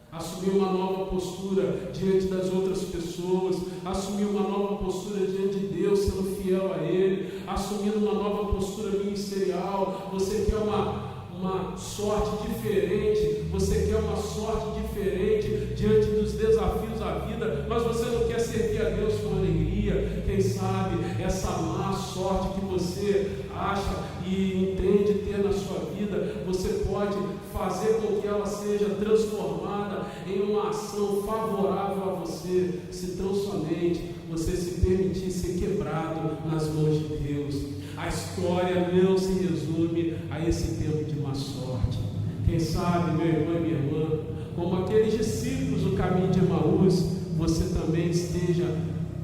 Assumir uma nova postura diante das outras pessoas, assumir uma nova postura diante de Deus, sendo fiel a Ele, assumindo uma nova postura ministerial. Você quer uma sorte diferente, você quer uma sorte diferente diante dos desafios da vida, mas você não quer servir a Deus com alegria. Quem sabe essa má sorte que você acha e entende ter na sua vida, você pode fazer com que ela seja transformada em uma ação favorável a você, se tão somente você se permitir ser quebrado nas mãos de Deus. A história não se resume a esse tempo de má sorte. Quem sabe, meu irmão e minha irmã, como aqueles discípulos do caminho de Emaús, você também esteja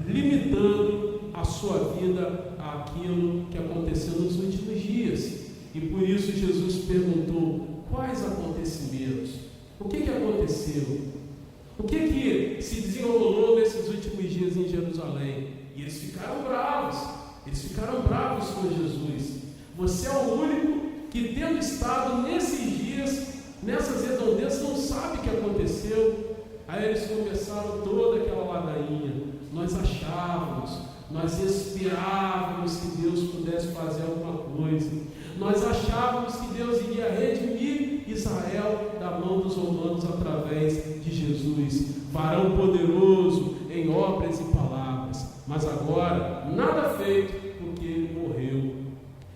limitando a sua vida àquilo que aconteceu nos últimos dias. E por isso Jesus perguntou: quais acontecimentos? O que aconteceu? O que se desenrolou nesses últimos dias em Jerusalém? E eles ficaram bravos. Eles ficaram bravos com Jesus. Você é o único que, tendo estado nesses dias, nessas redondezas, não sabe o que aconteceu. Aí eles começaram toda aquela ladainha. Nós achávamos, nós esperávamos que Deus pudesse fazer alguma coisa. Nós achávamos que Deus iria redimir Israel da mão dos romanos através de Jesus, varão poderoso em obras e palavras. Mas agora, nada feito, porque ele morreu.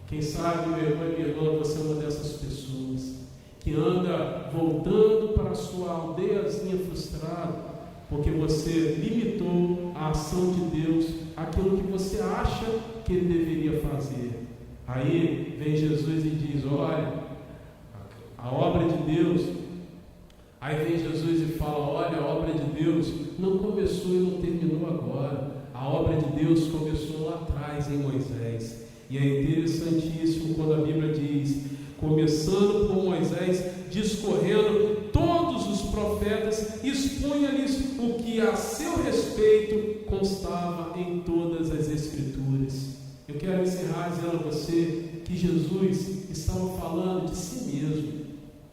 Quem sabe, meu irmão e minha irmã, você é uma dessas pessoas que anda voltando para a sua aldeiazinha frustrado, porque você limitou a ação de Deus àquilo que você acha que ele deveria fazer. Aí vem Jesus e diz: olha, a obra de Deus. Aí vem Jesus e fala: olha, a obra de Deus não começou e não terminou agora. A obra de Deus começou lá atrás em Moisés. E é interessantíssimo quando a Bíblia diz: começando por Moisés, discorrendo todos os profetas, expunha-lhes o que a seu respeito constava em todas as Escrituras. Eu quero encerrar dizendo a você que Jesus estava falando de si mesmo.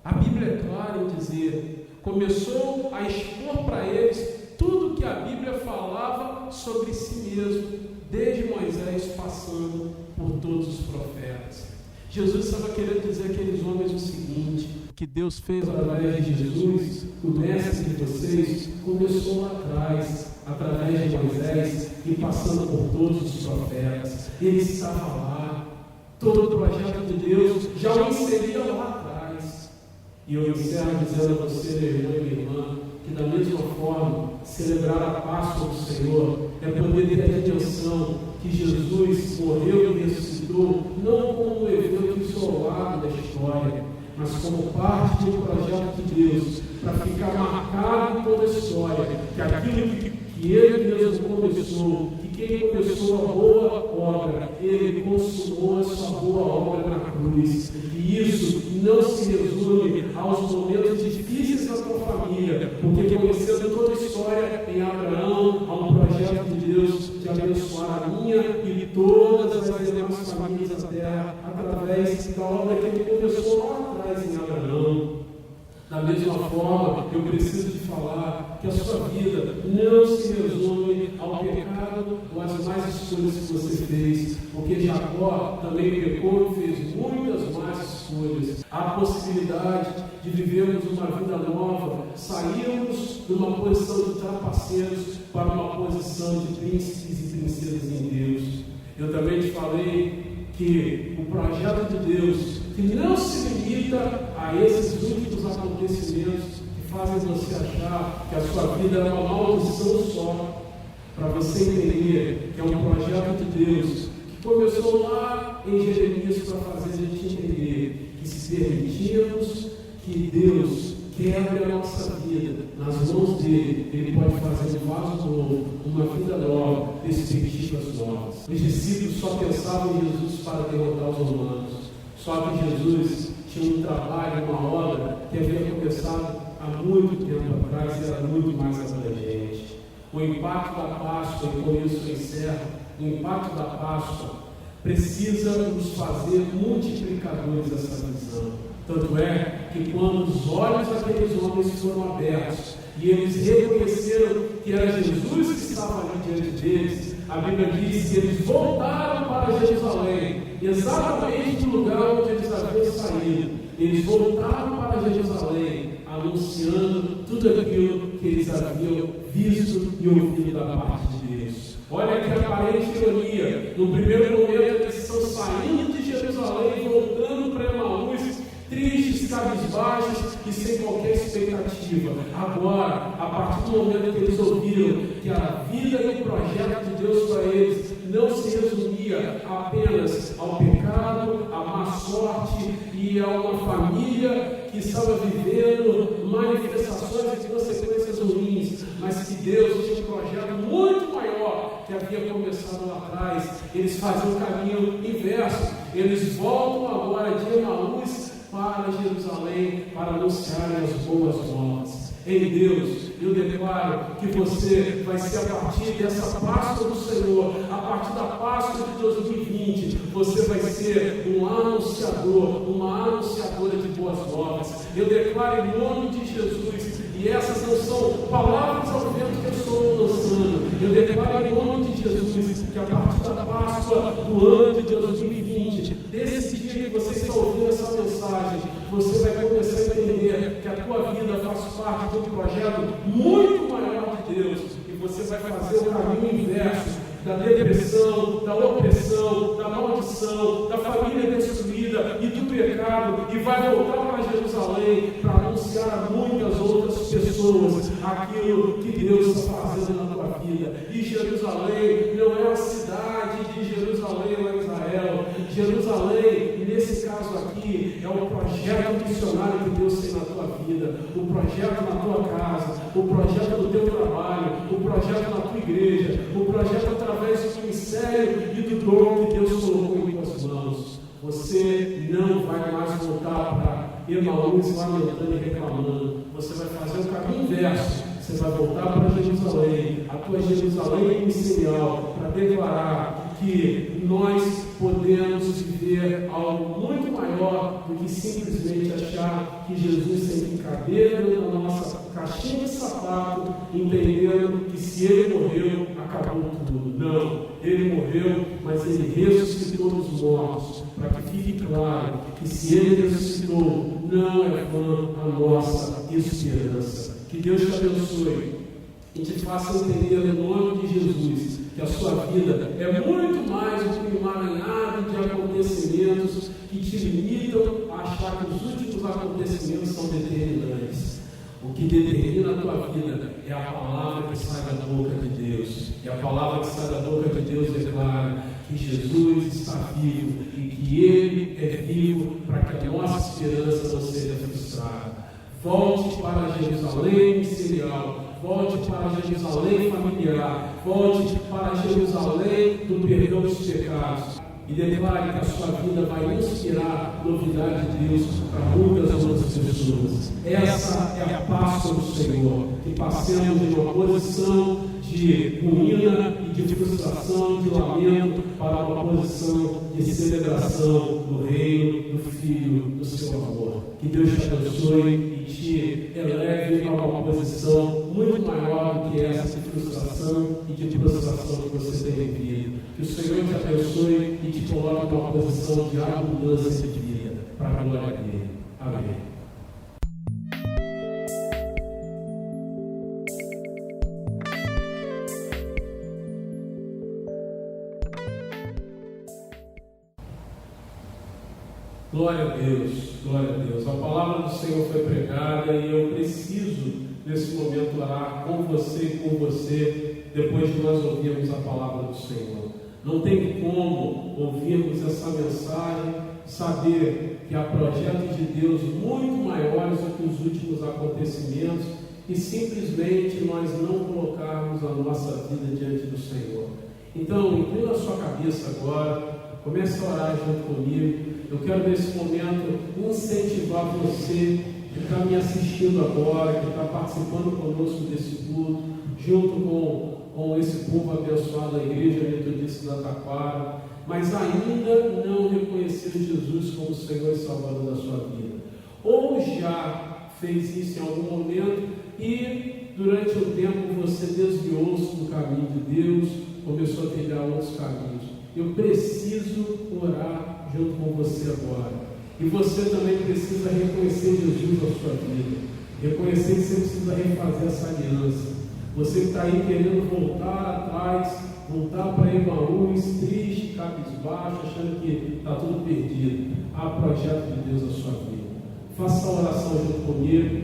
A Bíblia é clara em dizer: começou a expor para eles tudo que a Bíblia falava sobre si mesmo, desde Moisés passando por todos os profetas. Jesus estava querendo dizer àqueles homens o seguinte: que Deus fez através de Jesus, o mestre de vocês, começou lá atrás, através de Moisés e passando por todos os profetas. Ele estava lá, todo o projeto de Deus já o inseria lá atrás. E eu encerro dizendo a você, meu irmão e minha irmã, que da mesma forma, celebrar a Páscoa do Senhor é poder ter a atenção que Jesus morreu e ressuscitou, não como um evento isolado da história, mas como parte de um projeto de Deus, para ficar marcado em toda a história, que aquilo que Ele mesmo começou, que quem começou a boa obra, Ele consumou a sua boa obra na cruz. E isso não se resume aos momentos difíceis da tua família, porque conhecendo toda a história em Abraão, há um projeto de Deus de abençoar a minha e todas as demais famílias da terra, através da obra que Ele começou lá atrás em Abraão. Da mesma forma, eu preciso te falar que a sua vida não se resume ao pecado ou às más escolhas que você fez, porque Jacó também pecou e fez muitas más escolhas. Há a possibilidade de vivermos uma vida nova, sairmos de uma posição de trapaceiros para uma posição de príncipes e princesas em Deus. Eu também te falei que o projeto de Deus, que não se limita a esses últimos acontecimentos que fazem você achar que a sua vida é uma maldição só, para você entender que é um projeto de Deus que começou lá em Jeremias para fazer a gente entender que se permitirmos que Deus quebre a nossa vida nas mãos dele, ele pode fazer um vaso novo, uma vida nova, perspectivas novas. Os discípulos só pensavam em Jesus para derrotar os romanos. Só que Jesus tinha um trabalho, uma obra que havia começado há muito tempo atrás e era muito mais abrangente. O impacto da Páscoa, e com isso eu encerro, o impacto da Páscoa precisa nos fazer multiplicadores dessa visão. Tanto é que quando os olhos daqueles homens foram abertos e eles reconheceram que era Jesus que estava ali diante deles, a Bíblia diz que eles voltaram para Jerusalém, exatamente no lugar onde eles haviam saído. Eles voltaram para Jerusalém, anunciando tudo aquilo que eles haviam visto e ouvido da parte de Deus. Olha que aparente ironia. No primeiro momento eles estão saindo de Jerusalém, voltando para Emaús, tristes, cabisbaixos e sem qualquer expectativa. Agora, a partir do momento que eles ouviram que a vida e o projeto de Deus para eles não se resumia apenas ao pecado, à má sorte e a uma família que estava vivendo manifestações e consequências ruins, mas que Deus tinha um projeto muito maior que havia começado lá atrás. Eles fazem o caminho inverso. Eles voltam agora de Emaús para Jerusalém para anunciarem as boas novas. Em Deus, eu declaro que você vai ser, a partir dessa Páscoa do Senhor, a partir da Páscoa de 2020, você vai ser um anunciador, uma anunciadora de boas novas. Eu declaro em nome de Jesus, e essas não são palavras ao vento que eu estou lançando, eu declaro em nome de Jesus que a partir da Páscoa do ano de 2020, desse dia que você está ouvindo essa mensagem, você vai começar a entender que a tua vida faz parte de um projeto muito maior de Deus, e você vai fazer o caminho inverso da depressão, da opressão, da maldição, da família destruída e do pecado, e vai voltar para Jerusalém para anunciar a muitas outras pessoas aquilo que Deus está fazendo na tua vida. E Jerusalém não é a cidade de Jerusalém lá em Israel. Jerusalém, nesse caso aqui, é o projeto missionário que Deus tem na tua vida, o projeto na tua casa, o projeto do teu trabalho, o projeto na tua igreja, o projeto através do ministério e do dom que Deus colocou em tuas mãos. Você não vai mais voltar para Emaús lamentando e reclamando. Você vai fazer o caminho inverso. Você vai voltar para Jerusalém, a tua Jerusalém inicial, para declarar que nós podemos viver algo muito maior do que simplesmente achar que Jesus tem que caber na nossa caixinha de sapato, entendendo que se Ele morreu, acabou tudo. Não, ele morreu, mas ele ressuscitou dos mortos, para que fique claro que se ele ressuscitou, não é vã a nossa esperança. Que Deus te abençoe e te faça entender, no nome de Jesus, que a sua vida é muito mais do que um emaranhado de acontecimentos que te limitam a achar que os últimos acontecimentos são determinantes. O que determina a tua vida é a palavra que sai da boca de Deus. E a palavra que sai da boca de Deus declara que Jesus está vivo e que Ele é vivo para que a nossa esperança não seja frustrada. Volte para Jerusalém ministerial, volte para Jerusalém familiar, volte para Jerusalém do perdão dos pecados. E declare que a sua vida vai inspirar novidade de Deus para muitas outras pessoas. Essa é a Páscoa do Senhor, que passemos de uma posição de ruína e de frustração, de lamento, para uma posição de celebração do reino, do Filho, do seu amor. Que Deus te abençoe e te eleve a uma posição muito maior do que essa de frustração e de frustração que você tem vivido. Que o Senhor te abençoe e te coloque numa posição de abundância de vida, para a glória dele. Amém. Glória a Deus, glória a Deus. A palavra do Senhor foi pregada e eu preciso, nesse momento, orar com você e com você, depois que nós ouvirmos a palavra do Senhor. Não tem como ouvirmos essa mensagem, saber que há projetos de Deus muito maiores do que os últimos acontecimentos e simplesmente nós não colocarmos a nossa vida diante do Senhor. Então, inclina a sua cabeça agora, comece a orar junto comigo. Eu quero nesse momento incentivar você que está me assistindo agora, que está participando conosco desse culto, junto com esse povo abençoado da Igreja Metodista da Taquara, mas ainda não reconheceu Jesus como Senhor e Salvador da sua vida. Ou já fez isso em algum momento e durante o tempo você desviou-se do caminho de Deus, começou a trilhar outros caminhos. Eu preciso orar junto com você agora. E você também precisa reconhecer Jesus na sua vida. Reconhecer que você precisa refazer essa aliança. Você que está aí querendo voltar atrás, voltar para Emaús, triste, cabisbaixo, achando que está tudo perdido. Há projeto de Deus na sua vida. Faça a oração junto comigo.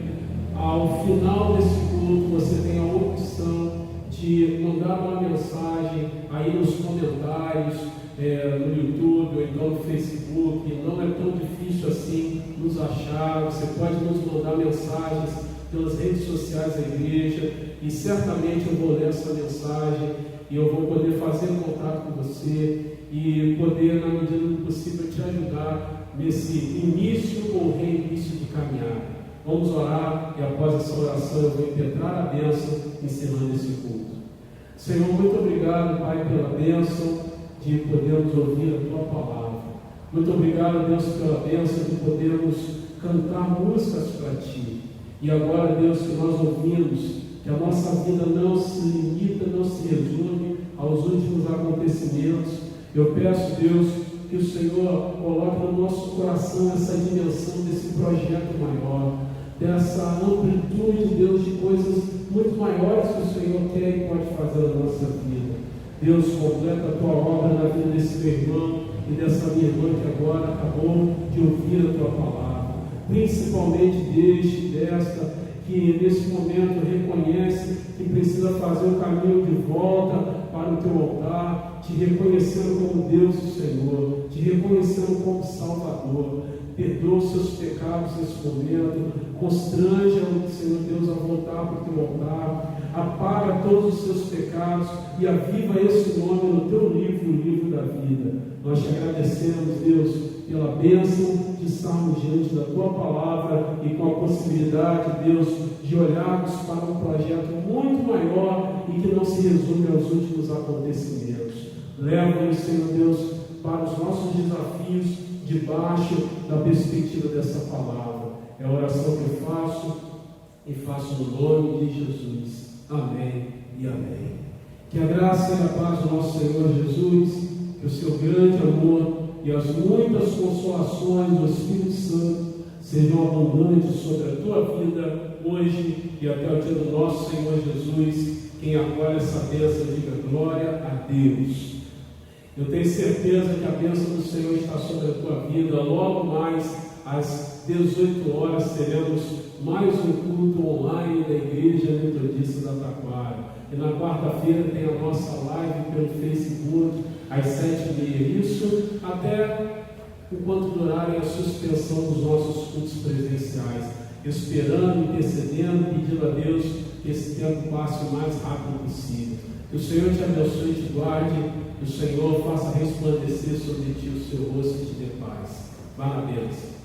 Ao final desse culto, você tem a opção de mandar uma mensagem aí nos comentários, no YouTube ou então no Facebook. Não é tão difícil assim nos achar. Você pode nos mandar mensagens pelas redes sociais da igreja e certamente eu vou ler essa mensagem e eu vou poder fazer contato com você e poder, na medida do possível, te ajudar nesse início ou reinício de caminhada. Vamos orar e após essa oração eu vou impetrar a bênção encerrando esse culto. Senhor, muito obrigado, Pai, pela bênção de podermos ouvir a Tua palavra. Muito obrigado, Deus, pela bênção de podermos cantar músicas para Ti. E agora, Deus, que nós ouvimos que a nossa vida não se limita, não se resume aos últimos acontecimentos. Eu peço, Deus, que o Senhor coloque no nosso coração essa dimensão desse projeto maior, dessa amplitude, Deus, de coisas muito maiores que o Senhor quer e pode fazer na nossa vida. Deus, completa a Tua obra na vida desse meu irmão e dessa minha irmã que agora acabou de ouvir a Tua palavra. Principalmente desta que nesse momento reconhece que precisa fazer o caminho de volta para o Teu altar, te reconhecendo como Deus e Senhor, te reconhecendo como Salvador. Perdoa os seus pecados nesse momento, constranja-o, Senhor Deus, a voltar para o Teu altar, apaga todos os seus pecados e aviva esse nome no Teu livro, o livro da vida. Nós te agradecemos, Deus, pela bênção de estarmos diante da Tua palavra e com a possibilidade, Deus, de olharmos para um projeto muito maior e que não se resume aos últimos acontecimentos. Leva-nos, Senhor Deus, para os nossos desafios debaixo da perspectiva dessa palavra. É a oração que eu faço e faço no nome de Jesus. Amém e amém. Que a graça e a paz do nosso Senhor Jesus, que o seu grande amor e as muitas consolações do Espírito Santo sejam abundantes sobre a tua vida hoje e até o dia do nosso Senhor Jesus. Quem acolhe essa bênção, diga glória a Deus. Eu tenho certeza que a bênção do Senhor está sobre a tua vida. Logo mais, às 18 horas, teremos mais um culto online da Igreja Metodista da Taquara. E na quarta-feira tem a nossa live pelo Facebook, às 7h30. Isso até enquanto durarem a suspensão dos nossos cultos presenciais. Esperando, intercedendo, pedindo a Deus que esse tempo passe o mais rápido possível. Que o Senhor te abençoe e te guarde. Que o Senhor faça resplandecer sobre ti o seu rosto e te dê paz. Vá na bênção.